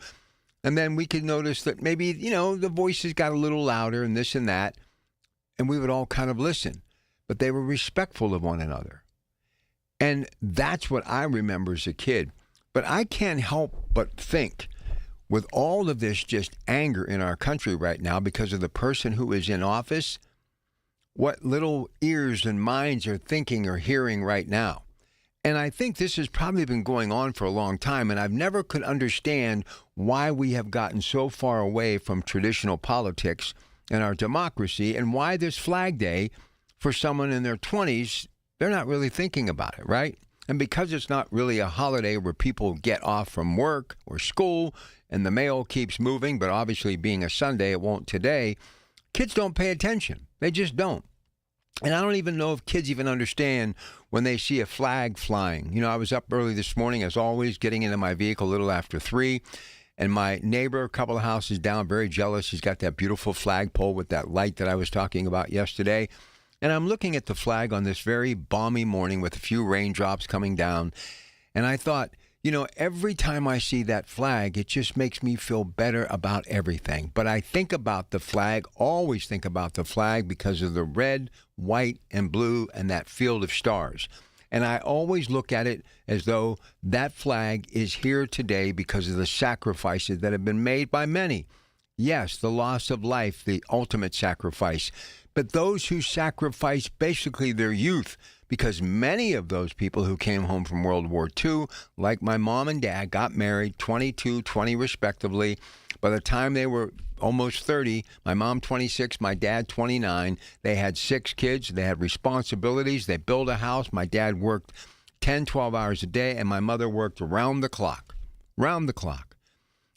And then we could notice that maybe, the voices got a little louder and this and that. And we would all kind of listen. But they were respectful of one another. And that's what I remember as a kid. But I can't help but think, with all of this just anger in our country right now because of the person who is in office, what little ears and minds are thinking or hearing right now. And I think this has probably been going on for a long time, and I've never could understand why we have gotten so far away from traditional politics and our democracy, and why this Flag Day, for someone in their 20s, they're not really thinking about it, right? And because it's not really a holiday where people get off from work or school, and the mail keeps moving, but obviously being a Sunday, it won't today, kids don't pay attention. They just don't. And I don't even know if kids even understand when they see a flag flying. I was up early this morning, as always, getting into my vehicle a little after 3. And my neighbor, a couple of houses down, very jealous. He's got that beautiful flagpole with that light that I was talking about yesterday. And I'm looking at the flag on this very balmy morning with a few raindrops coming down. And I thought, every time I see that flag, it just makes me feel better about everything. But I think about the flag, always think about the flag because of the red, white, and blue and that field of stars. And I always look at it as though that flag is here today because of the sacrifices that have been made by many. Yes, the loss of life, the ultimate sacrifice. But those who sacrifice basically their youth, because many of those people who came home from World War II, like my mom and dad, got married, 22, 20 respectively. By the time they were almost 30, my mom 26, my dad 29, they had 6 kids, they had responsibilities, they built a house. My dad worked 10, 12 hours a day, and my mother worked around the clock.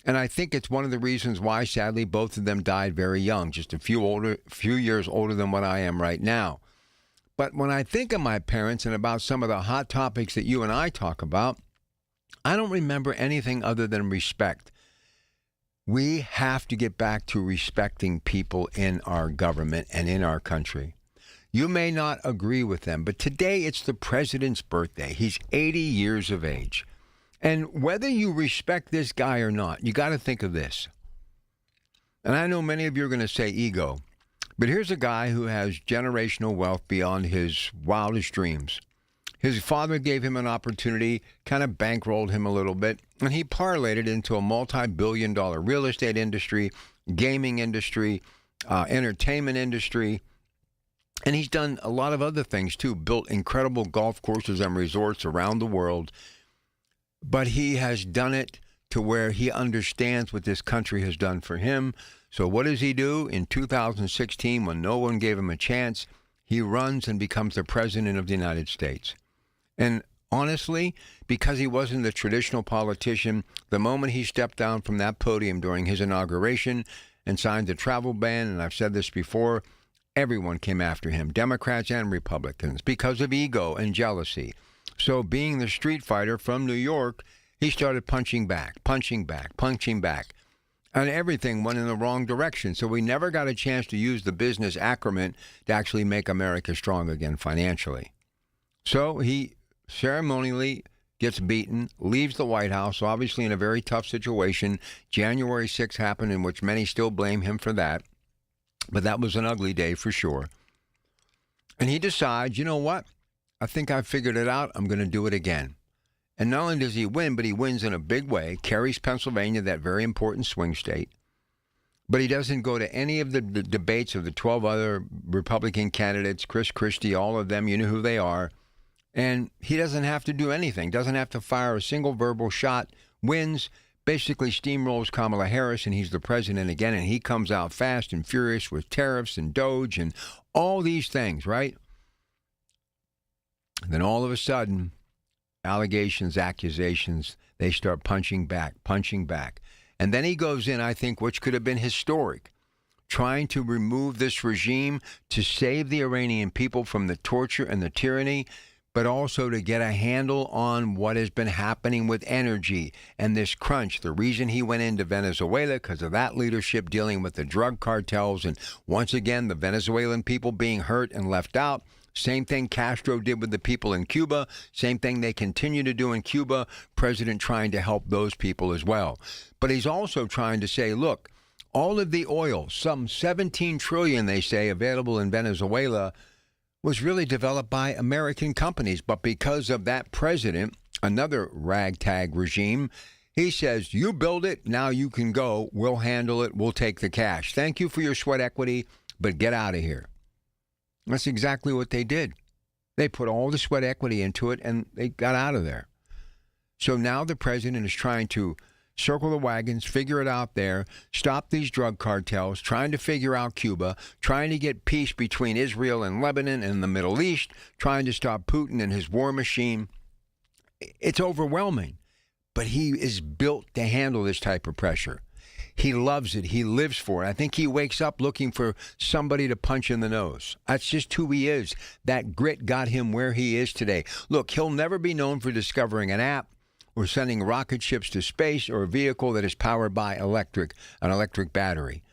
And I think it's one of the reasons why, sadly, both of them died very young, just a few years older than what I am right now. But when I think of my parents and about some of the hot topics that you and I talk about, I don't remember anything other than respect. We have to get back to respecting people in our government and in our country. You may not agree with them, but today it's the president's birthday. He's 80 years of age. And whether you respect this guy or not, you got to think of this. And I know many of you are going to say ego. But here's a guy who has generational wealth beyond his wildest dreams. His father gave him an opportunity, kind of bankrolled him a little bit, and he parlayed it into a multi-billion-dollar real estate industry, gaming industry, entertainment industry. And he's done a lot of other things, too, built incredible golf courses and resorts around the world. But he has done it to where he understands what this country has done for him. So what does he do? In 2016, when no one gave him a chance, he runs and becomes the president of the United States. And honestly, because he wasn't the traditional politician, the moment he stepped down from that podium during his inauguration and signed the travel ban, and I've said this before, everyone came after him, Democrats and Republicans, because of ego and jealousy. So being the street fighter from New York, he started punching back. And everything went in the wrong direction. So we never got a chance to use the business acumen to actually make America strong again financially. So he ceremonially gets beaten, leaves the White House, obviously in a very tough situation. January 6th happened, in which many still blame him for that. But that was an ugly day for sure. And he decides, you know what? I think I've figured it out. I'm going to do it again. And not only does he win, but he wins in a big way, carries Pennsylvania, that very important swing state. But he doesn't go to any of the debates of the 12 other Republican candidates, Chris Christie, all of them, you know who they are. And he doesn't have to do anything, doesn't have to fire a single verbal shot, wins, basically steamrolls Kamala Harris, and he's the president again, and he comes out fast and furious with tariffs and Doge and all these things, right? And then all of a sudden, allegations, accusations, they start punching back. And then he goes in, I think, which could have been historic, trying to remove this regime to save the Iranian people from the torture and the tyranny, but also to get a handle on what has been happening with energy and this crunch. The reason he went into Venezuela, because of that leadership dealing with the drug cartels, and once again, the Venezuelan people being hurt and left out. Same thing Castro did with the people in Cuba. Same thing they continue to do in Cuba. President trying to help those people as well. But he's also trying to say, look, all of the oil, some 17 trillion, they say, available in Venezuela, was really developed by American companies. But because of that president, another ragtag regime, he says, you build it, now you can go. We'll handle it. We'll take the cash. Thank you for your sweat equity, but get out of here. That's exactly what they did. They put all the sweat equity into it, and they got out of there. So now the president is trying to circle the wagons, figure it out there, stop these drug cartels, trying to figure out Cuba, trying to get peace between Israel and Lebanon and the Middle East, trying to stop Putin and his war machine. It's overwhelming, but he is built to handle this type of pressure. He loves it. He lives for it. I think he wakes up looking for somebody to punch in the nose. That's just who he is. That grit got him where he is today. Look, he'll never be known for discovering an app or sending rocket ships to space or a vehicle that is powered by an electric battery.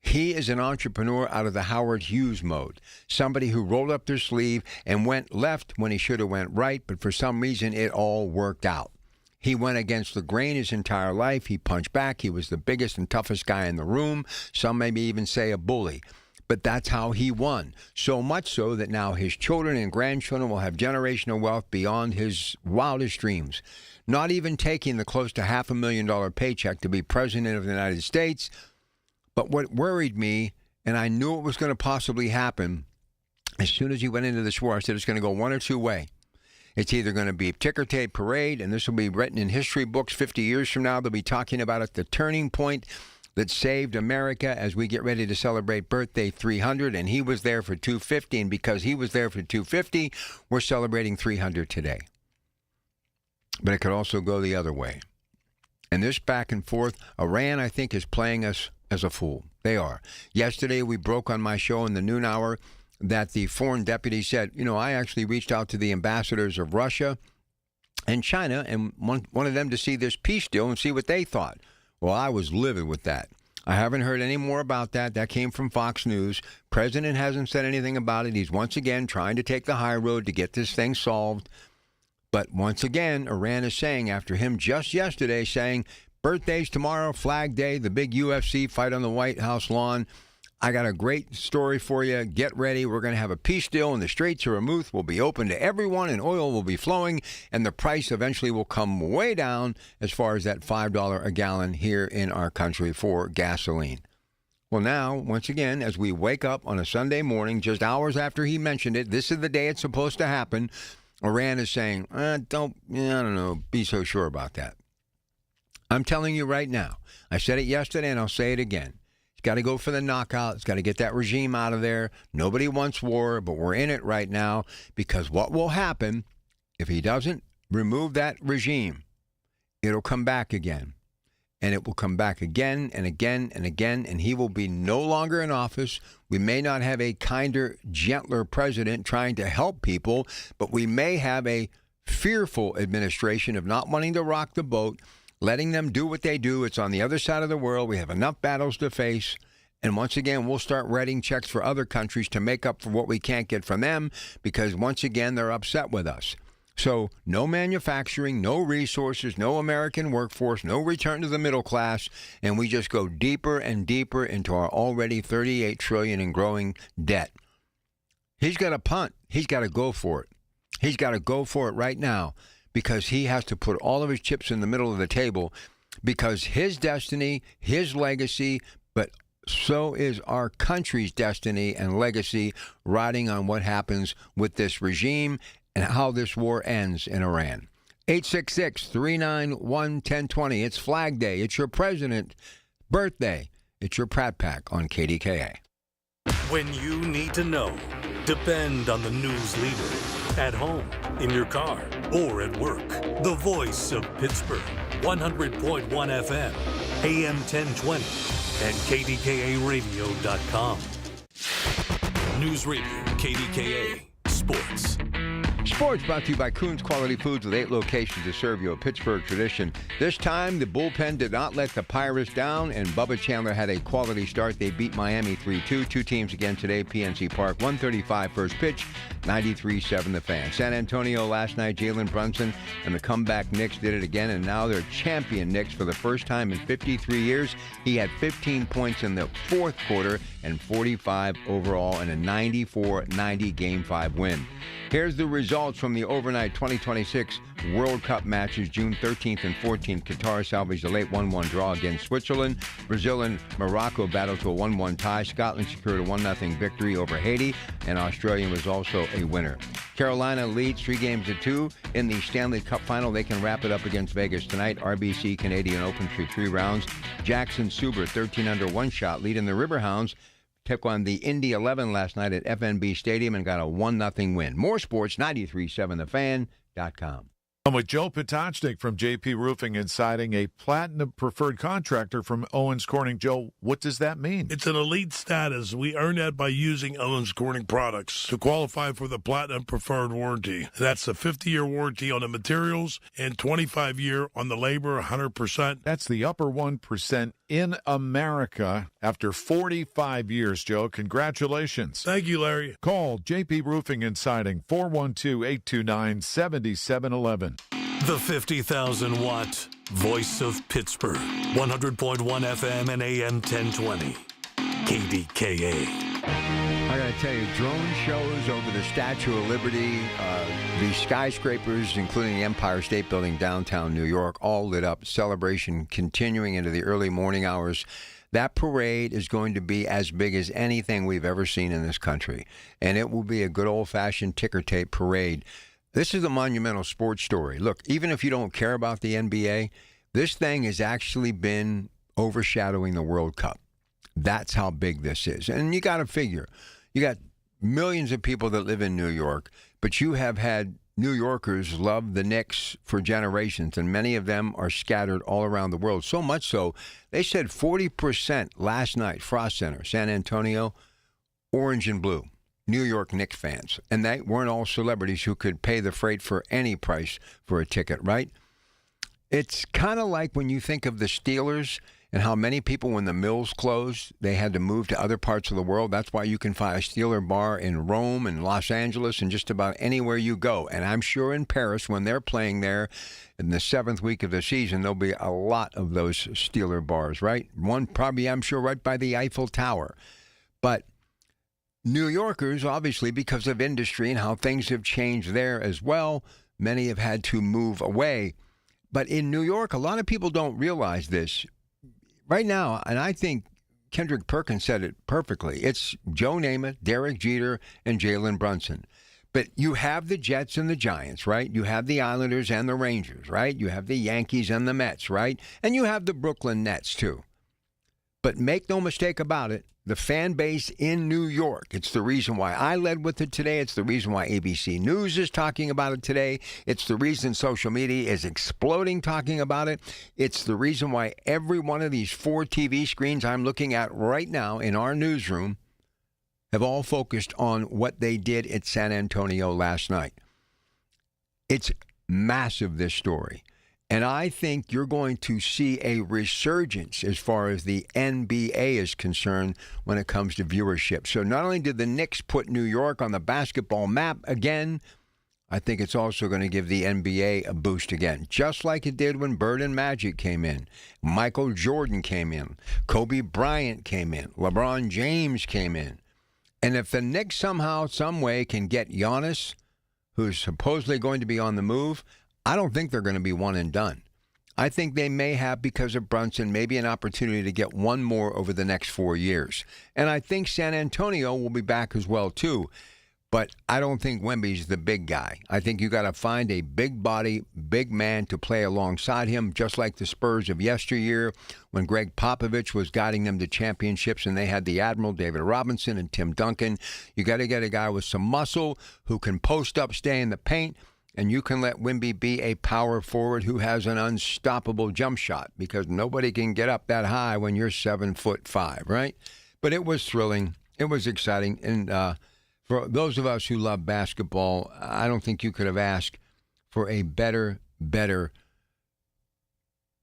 He is an entrepreneur out of the Howard Hughes mode, somebody who rolled up their sleeve and went left when he should have went right, but for some reason it all worked out. He went against the grain his entire life. He punched back. He was the biggest and toughest guy in the room. Some maybe even say a bully. But that's how he won. So much so that now his children and grandchildren will have generational wealth beyond his wildest dreams. Not even taking the close to $500,000 paycheck to be president of the United States. But what worried me, and I knew it was going to possibly happen, as soon as he went into this war, I said it's going to go one or two ways. It's either going to be ticker tape parade, and this will be written in history books 50 years from now. They'll be talking about it, the turning point that saved America as we get ready to celebrate birthday 300, and he was there for 250, and because he was there for 250, we're celebrating 300 today. But it could also go the other way. And this back and forth, Iran, I think, is playing us as a fool. They are. Yesterday, we broke on my show in the noon hour that the foreign deputy said, I actually reached out to the ambassadors of Russia and China and wanted them to see this peace deal and see what they thought. Well, I was livid with that. I haven't heard any more about that. That came from Fox News. President hasn't said anything about it. He's once again trying to take the high road to get this thing solved. But once again, Iran is saying, after him just yesterday saying, birthday's tomorrow, Flag Day, the big UFC fight on the White House lawn. I got a great story for you. Get ready. We're going to have a peace deal, and the Straits of Hormuz will be open to everyone, and oil will be flowing, and the price eventually will come way down as far as that $5 a gallon here in our country for gasoline. Well, now, once again, as we wake up on a Sunday morning, just hours after he mentioned it, this is the day it's supposed to happen, Iran is saying, don't be so sure about that. I'm telling you right now. I said it yesterday, and I'll say it again. It's got to go for the knockout. It's got to get that regime out of there. Nobody wants war, but we're in it right now because what will happen if he doesn't remove that regime, it'll come back again. And it will come back again and again and again, and he will be no longer in office. We may not have a kinder, gentler president trying to help people, but we may have a fearful administration of not wanting to rock the boat, letting them do what they do. It's on the other side of the world. We have enough battles to face. And once again, we'll start writing checks for other countries to make up for what we can't get from them because, once again, they're upset with us. So no manufacturing, no resources, no American workforce, no return to the middle class, and we just go deeper and deeper into our already $38 trillion and growing debt. He's got to punt. He's got to go for it. He's got to go for it right now because he has to put all of his chips in the middle of the table because his destiny, his legacy, but so is our country's destiny and legacy riding on what happens with this regime and how this war ends in Iran. 866-391-1020. It's Flag Day. It's your president's birthday. It's your Pratt Pack on KDKA. When you need to know, depend on the news leader. At home, in your car, or at work. The voice of Pittsburgh. 100.1 FM, AM 1020, and KDKA-radio.com. News Radio, KDKA, Sports. Sports brought to you by Coons Quality Foods with 8 locations to serve you a Pittsburgh tradition. This time, the bullpen did not let the Pirates down, and Bubba Chandler had a quality start. They beat Miami 3-2. Two teams again today, PNC Park. 1:35 first pitch, 93-7 the Fan. San Antonio last night, Jalen Brunson and the comeback Knicks did it again, and now they're champion Knicks for the first time in 53 years. He had 15 points in the fourth quarter and 45 overall in a 94-90 Game 5 win. Here's the results from the overnight 2026 World Cup matches. June 13th and 14th, Qatar salvaged a late 1-1 draw against Switzerland. Brazil and Morocco battled to a 1-1 tie. Scotland secured a 1-0 victory over Haiti, and Australia was also a winner. Carolina leads 3-2 in the Stanley Cup final. They can wrap it up against Vegas tonight. RBC Canadian Open through 3 rounds. Jackson Suber, 13 under, 1 shot lead in the Riverhounds. Took on the Indy 11 last night at FNB Stadium and got a 1-0 win. More sports, 93.7thefan.com. I'm with Joe Potocnik from JP Roofing and Siding, a Platinum Preferred Contractor from Owens Corning. Joe, what does that mean? It's an elite status. We earn that by using Owens Corning products to qualify for the Platinum Preferred Warranty. That's a 50-year warranty on the materials and 25-year on the labor, 100%. That's the upper 1% in America after 45 years, Joe. Congratulations. Thank you, Larry. Call JP Roofing and Siding, 412-829-7711. The 50,000-watt voice of Pittsburgh. 100.1 FM and AM 1020. KDKA. I got to tell you, drone shows over the Statue of Liberty, the skyscrapers, including the Empire State Building downtown New York, all lit up. Celebration continuing into the early morning hours. That parade is going to be as big as anything we've ever seen in this country, and it will be a good old-fashioned ticker tape parade. This is a monumental sports story. Look, even if you don't care about the NBA, this thing has actually been overshadowing the World Cup. That's how big this is. And you got to figure, you got millions of people that live in New York, but you have had New Yorkers love the Knicks for generations, and many of them are scattered all around the world. So much so, they said 40% last night, Frost Center, San Antonio, orange and blue. New York Knicks fans. And they weren't all celebrities who could pay the freight for any price for a ticket, right? It's kind of like when you think of the Steelers and how many people, when the mills closed, they had to move to other parts of the world. That's why you can find a Steeler bar in Rome and Los Angeles and just about anywhere you go. And I'm sure in Paris, when they're playing there in the 7th week of the season, there'll be a lot of those Steeler bars, right? One probably, I'm sure, right by the Eiffel Tower. But New Yorkers, obviously, because of industry and how things have changed there as well, many have had to move away. But in New York, a lot of people don't realize this. Right now, and I think Kendrick Perkins said it perfectly, it's Joe Namath, Derek Jeter, and Jalen Brunson. But you have the Jets and the Giants, right? You have the Islanders and the Rangers, right? You have the Yankees and the Mets, right? And you have the Brooklyn Nets, too. But make no mistake about it, the fan base in New York. It's the reason why I led with it today. It's the reason why ABC News is talking about it today. It's the reason social media is exploding talking about it. It's the reason why every one of these 4 TV screens I'm looking at right now in our newsroom have all focused on what they did at San Antonio last night. It's massive, this story. And I think you're going to see a resurgence as far as the NBA is concerned when it comes to viewership. So not only did the Knicks put New York on the basketball map again, I think it's also going to give the NBA a boost again, just like it did when Bird and Magic came in. Michael Jordan came in. Kobe Bryant came in. LeBron James came in. And if the Knicks somehow, some way can get Giannis, who's supposedly going to be on the move, I don't think they're going to be one and done. I think they may have, because of Brunson, maybe an opportunity to get one more over the next 4 years. And I think San Antonio will be back as well, too. But I don't think Wemby's the big guy. I think you got to find a big body, big man to play alongside him, just like the Spurs of yesteryear when Greg Popovich was guiding them to championships and they had the Admiral, David Robinson, and Tim Duncan. You got to get a guy with some muscle who can post up, stay in the paint, and you can let Wemby be a power forward who has an unstoppable jump shot, because nobody can get up that high when you're 7'5", right? But it was thrilling. It was exciting. And for those of us who love basketball, I don't think you could have asked for a better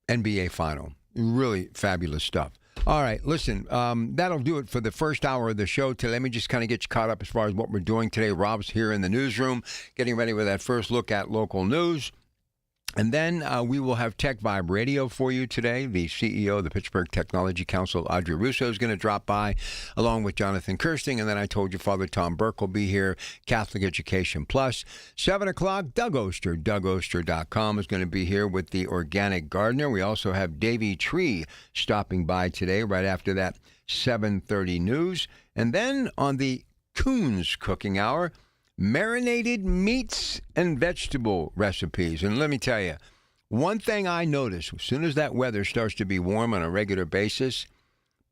NBA final. Really fabulous stuff. All right, listen, that'll do it for the first hour of the show today. Let me just kind of get you caught up as far as what we're doing today. Rob's here in the newsroom, getting ready with that first look at local news. And then we will have Tech Vibe Radio for you today. The CEO of the Pittsburgh Technology Council, Audrey Russo, is going to drop by, along with Jonathan Kirsting. And then I told you Father Tom Burke will be here, Catholic Education Plus. 7 o'clock, Doug Oster, DougOster.com, is going to be here with the Organic Gardener. We also have Davey Tree stopping by today, right after that 7:30 news. And then on the Coons Cooking Hour, marinated meats and vegetable recipes. And let me tell you, one thing I notice as soon as that weather starts to be warm on a regular basis,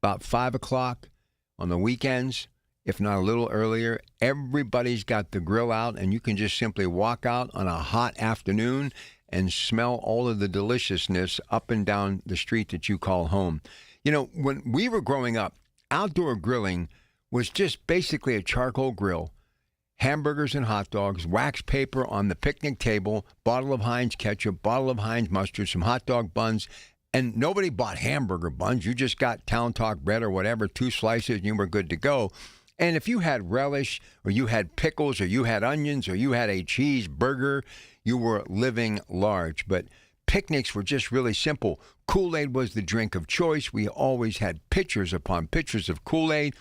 about 5 o'clock on the weekends, if not a little earlier, everybody's got the grill out, and you can just simply walk out on a hot afternoon and smell all of the deliciousness up and down the street that you call home. You know, when we were growing up, outdoor grilling was just basically a charcoal grill, hamburgers and hot dogs, wax paper on the picnic table, bottle of Heinz ketchup, bottle of Heinz mustard, some hot dog buns, and nobody bought hamburger buns. You just got Town Talk bread or whatever, 2 slices, and you were good to go. And if you had relish, or you had pickles, or you had onions, or you had a cheeseburger, you were living large. But picnics were just really simple. Kool-Aid was the drink of choice. We always had pitchers upon pitchers of Kool-Aid.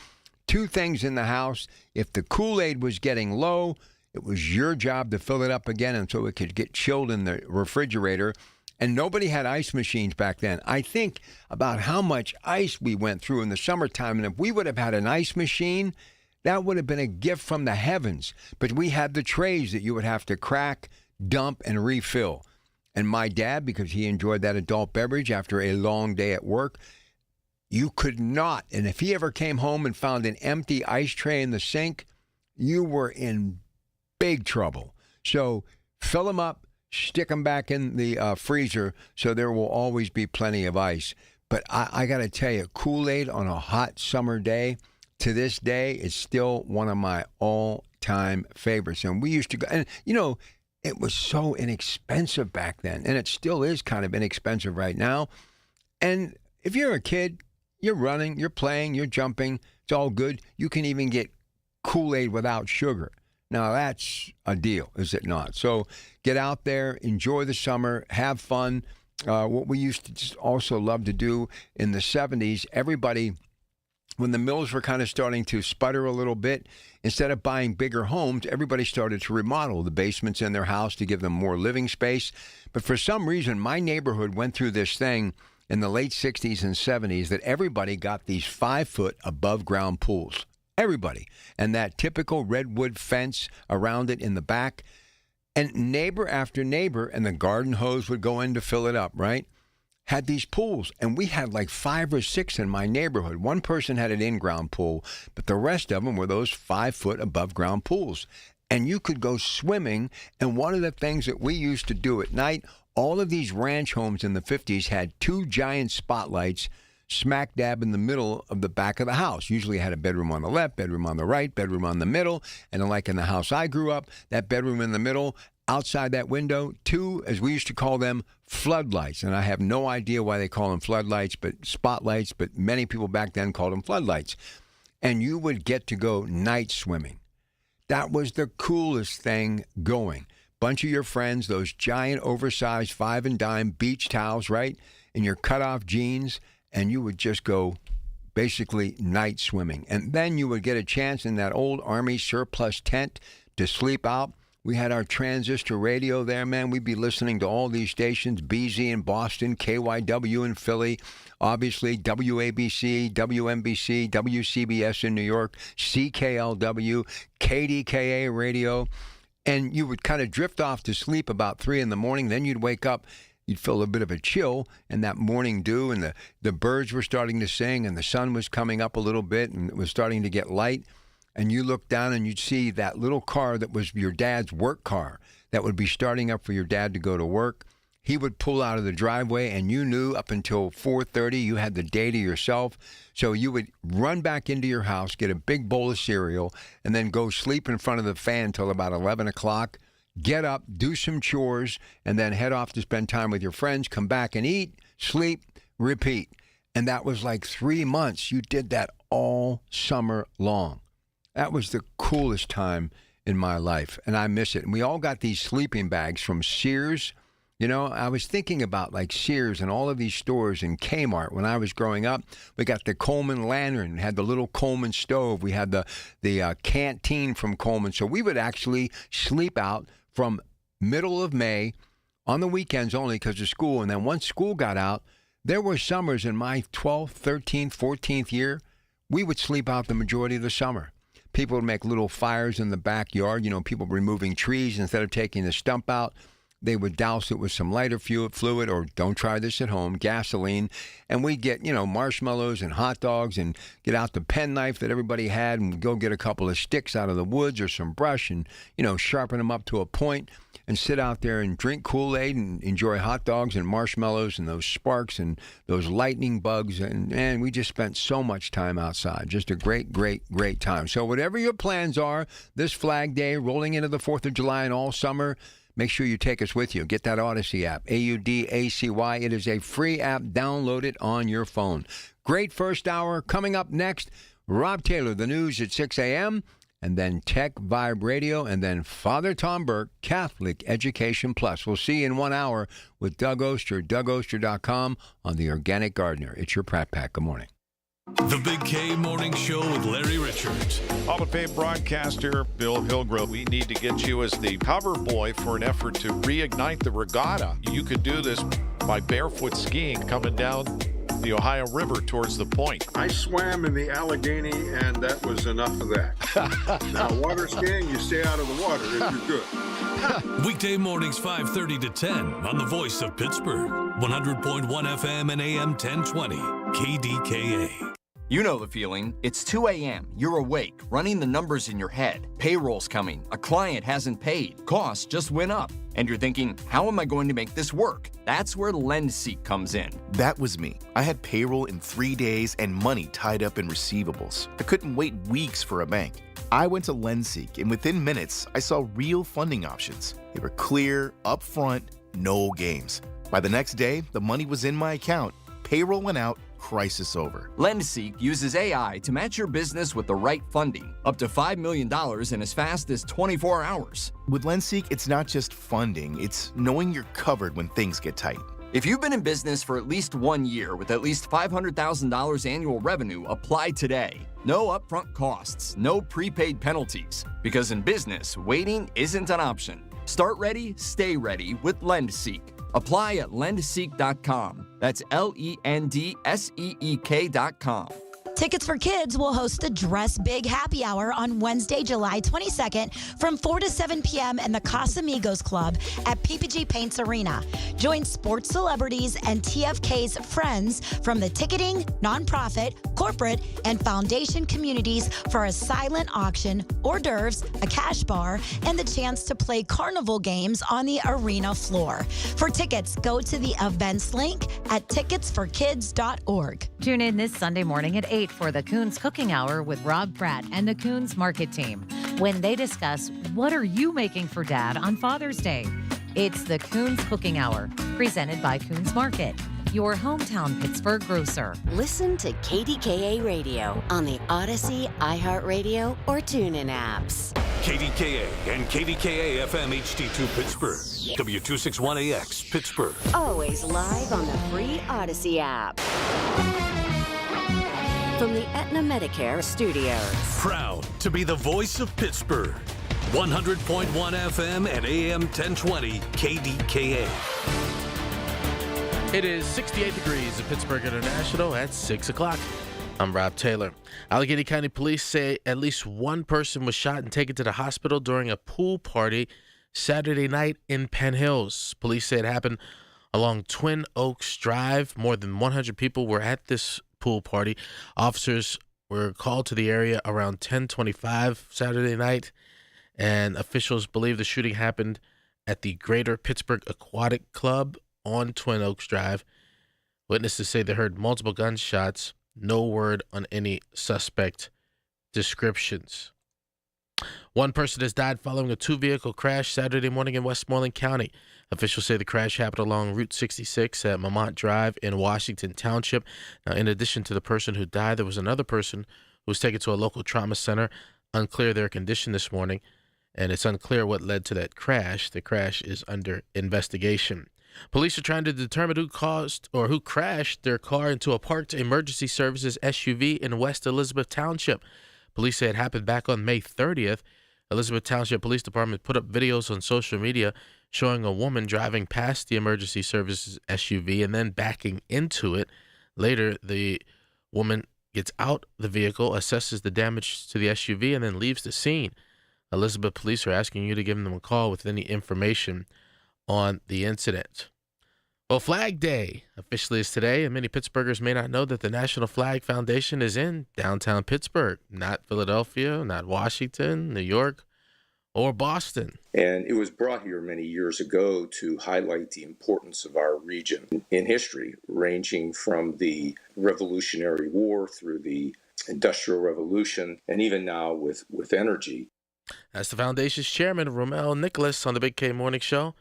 2 things in the house. If the Kool-Aid was getting low, it was your job to fill it up again and so it could get chilled in the refrigerator. And nobody had ice machines back then. I think about how much ice we went through in the summertime, and if we would have had an ice machine, that would have been a gift from the heavens. But we had the trays that you would have to crack, dump, and refill. And my dad, because he enjoyed that adult beverage after a long day at work, you could not. And if he ever came home and found an empty ice tray in the sink, you were in big trouble. So fill them up, stick them back in the freezer so there will always be plenty of ice. But I got to tell you, Kool-Aid on a hot summer day, to this day, is still one of my all-time favorites. And we used to go, and you know, it was so inexpensive back then, and it still is kind of inexpensive right now. And if you're a kid, you're running, you're playing, you're jumping, it's all good. You can even get Kool-Aid without sugar. Now, that's a deal, is it not? So get out there, enjoy the summer, have fun. What we used to just also love to do in the 70s, everybody, when the mills were kind of starting to sputter a little bit, instead of buying bigger homes, everybody started to remodel the basements in their house to give them more living space. But for some reason, my neighborhood went through this thing in the late 60s and 70s that everybody got these 5-foot above-ground pools. Everybody. And that typical redwood fence around it in the back. And neighbor after neighbor, and the garden hose would go in to fill it up, right? had these pools, and we had like 5 or 6 in my neighborhood. One person had an in-ground pool, but the rest of them were those 5-foot above-ground pools. And you could go swimming, and one of the things that we used to do at night, all of these ranch homes in the 50s had 2 giant spotlights smack dab in the middle of the back of the house. Usually had a bedroom on the left, bedroom on the right, bedroom on the middle, and then like in the house I grew up, that bedroom in the middle, outside that window, 2, as we used to call them, floodlights. And I have no idea why they call them floodlights, but spotlights, but many people back then called them floodlights. And you would get to go night swimming. That was the coolest thing going. Bunch of your friends, those giant oversized 5 and dime beach towels, right? In your cutoff jeans, and you would just go basically night swimming. And then you would get a chance in that old Army surplus tent to sleep out. We had our transistor radio there, man. We'd be listening to all these stations, BZ in Boston, KYW in Philly, obviously WABC, WNBC, WCBS in New York, CKLW, KDKA radio. And you would kind of drift off to sleep about 3 in the morning. Then you'd wake up. You'd feel a bit of a chill and that morning dew, and the birds were starting to sing, and the sun was coming up a little bit, and it was starting to get light. And you look down and you'd see that little car that was your dad's work car that would be starting up for your dad to go to work. He would pull out of the driveway, and you knew up until 4:30 you had the day to yourself. So you would run back into your house, get a big bowl of cereal, and then go sleep in front of the fan till about 11 o'clock. Get up, do some chores, and then head off to spend time with your friends, come back and eat, sleep, repeat. And that was like 3 months. You did that all summer long. That was the coolest time in my life, and I miss it. And we all got these sleeping bags from Sears. You know, I was thinking about like Sears and all of these stores in Kmart when I was growing up. We got the Coleman lantern, had the little Coleman stove. We had the canteen from Coleman. So we would actually sleep out from middle of May on the weekends only because of school. And then once school got out, there were summers in my 12th, 13th, 14th year, we would sleep out the majority of the summer. People would make little fires in the backyard, you know, people removing trees. Instead of taking the stump out, they would douse it with some lighter fluid, or don't try this at home, gasoline. And we'd get, you know, marshmallows and hot dogs and get out the penknife that everybody had and go get a couple of sticks out of the woods or some brush and, you know, sharpen them up to a point and sit out there and drink Kool-Aid and enjoy hot dogs and marshmallows and those sparks and those lightning bugs. And we just spent so much time outside. Just a great, great, great time. So whatever your plans are this Flag Day, rolling into the 4th of July and all summer, make sure you take us with you. Get that Odyssey app, AUDACY. It is a free app. Download it on your phone. Great first hour. Coming up next, Rob Taylor, the news at 6 a.m., and then Tech Vibe Radio, and then Father Tom Burke, Catholic Education Plus. We'll see you in 1 hour with Doug Oster, DougOster.com on The Organic Gardener. It's your Pratt Pack. Good morning. The Big K Morning Show with Larry Richards. Hall of Fame broadcaster Bill Hillgrove, we need to get you as the cover boy for an effort to reignite the regatta. You could do this by barefoot skiing coming down the Ohio River towards the point. I swam in the Allegheny, and that was enough of that. Now, water skiing, you stay out of the water if you're good. Weekday mornings 5:30 to 10 on the Voice of Pittsburgh. 100.1 FM and AM 1020. KDKA. You know the feeling. It's 2 a.m. You're awake, running the numbers in your head. Payroll's coming. A client hasn't paid. Costs just went up. And you're thinking, how am I going to make this work? That's where LendSeek comes in. That was me. I had payroll in 3 days and money tied up in receivables. I couldn't wait weeks for a bank. I went to LendSeek, and within minutes, I saw real funding options. They were clear, upfront, no games. By the next day, the money was in my account. Payroll went out. Crisis over. LendSeek uses AI to match your business with the right funding, up to $5 million in as fast as 24 hours. With LendSeek, it's not just funding, it's knowing you're covered when things get tight. If you've been in business for at least 1 year with at least $500,000 annual revenue, apply today. No upfront costs, no prepaid penalties, because in business, waiting isn't an option. Start ready, stay ready with LendSeek. Apply at lendseek.com. That's LENDSEEK.com. Tickets for Kids will host the Dress Big Happy Hour on Wednesday, July 22nd from 4 to 7 p.m. in the Casamigos Club at PPG Paints Arena. Join sports celebrities and TFK's friends from the ticketing, nonprofit, corporate, and foundation communities for a silent auction, hors d'oeuvres, a cash bar, and the chance to play carnival games on the arena floor. For tickets, go to the events link at ticketsforkids.org. Tune in this Sunday morning at 8 for the Coons Cooking Hour with Rob Pratt and the Coons Market Team, when they discuss what are you making for Dad on Father's Day. It's the Coons Cooking Hour, presented by Coons Market, your hometown Pittsburgh grocer. Listen to KDKA Radio on the Odyssey, iHeartRadio, or TuneIn apps. KDKA and KDKA-FM HD2 Pittsburgh. W261AX Pittsburgh. Always live on the free Odyssey app. From the Aetna Medicare studios. Proud to be the voice of Pittsburgh. 100.1 FM and AM 1020 KDKA. It is 68 degrees at Pittsburgh International at 6 o'clock. I'm Rob Taylor. Allegheny County Police say at least one person was shot and taken to the hospital during a pool party Saturday night in Penn Hills. Police say it happened along Twin Oaks Drive. More than 100 people were at this pool party. Officers were called to the area around 10:25 Saturday night, and officials believe the shooting happened at the Greater Pittsburgh Aquatic Club on Twin Oaks Drive. Witnesses say they heard multiple gunshots. No word on any suspect descriptions. One person has died following a two-vehicle crash Saturday morning in Westmoreland County. Officials say the crash happened along Route 66 at Mamont Drive in Washington Township. Now, in addition to the person who died, there was another person who was taken to a local trauma center. Unclear their condition this morning, and it's unclear what led to that crash. The crash is under investigation. Police are trying to determine who caused or who crashed their car into a parked emergency services SUV in West Elizabeth Township. Police say it happened back on May 30th. Elizabeth Township Police Department put up videos on social media showing a woman driving past the emergency services SUV and then backing into it. Later, the woman gets out the vehicle, assesses the damage to the SUV, and then leaves the scene. Elizabeth police are asking you to give them a call with any information on the incident. Well, Flag Day officially is today, and many Pittsburghers may not know that the National Flag Foundation is in downtown Pittsburgh, not Philadelphia, not Washington, New York, or Boston. And it was brought here many years ago to highlight the importance of our region in history, ranging from the Revolutionary War through the Industrial Revolution, and even now with energy. As the foundation's chairman, Romel Nicholas, on the Big K Morning Show,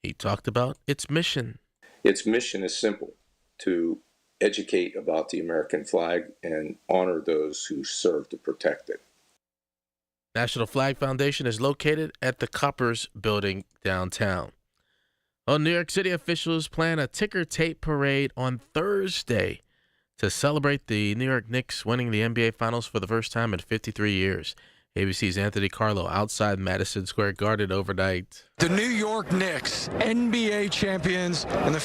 he talked about its mission. Its mission is simple: to educate about the American flag and honor those who serve to protect it. National Flag Foundation is located at the Coppers Building downtown. Well, New York City officials plan a ticker tape parade on Thursday to celebrate the New York Knicks winning the NBA Finals for the first time in 53 years. ABC's Anthony Carlo outside Madison Square Garden overnight. The New York Knicks, NBA champions, and the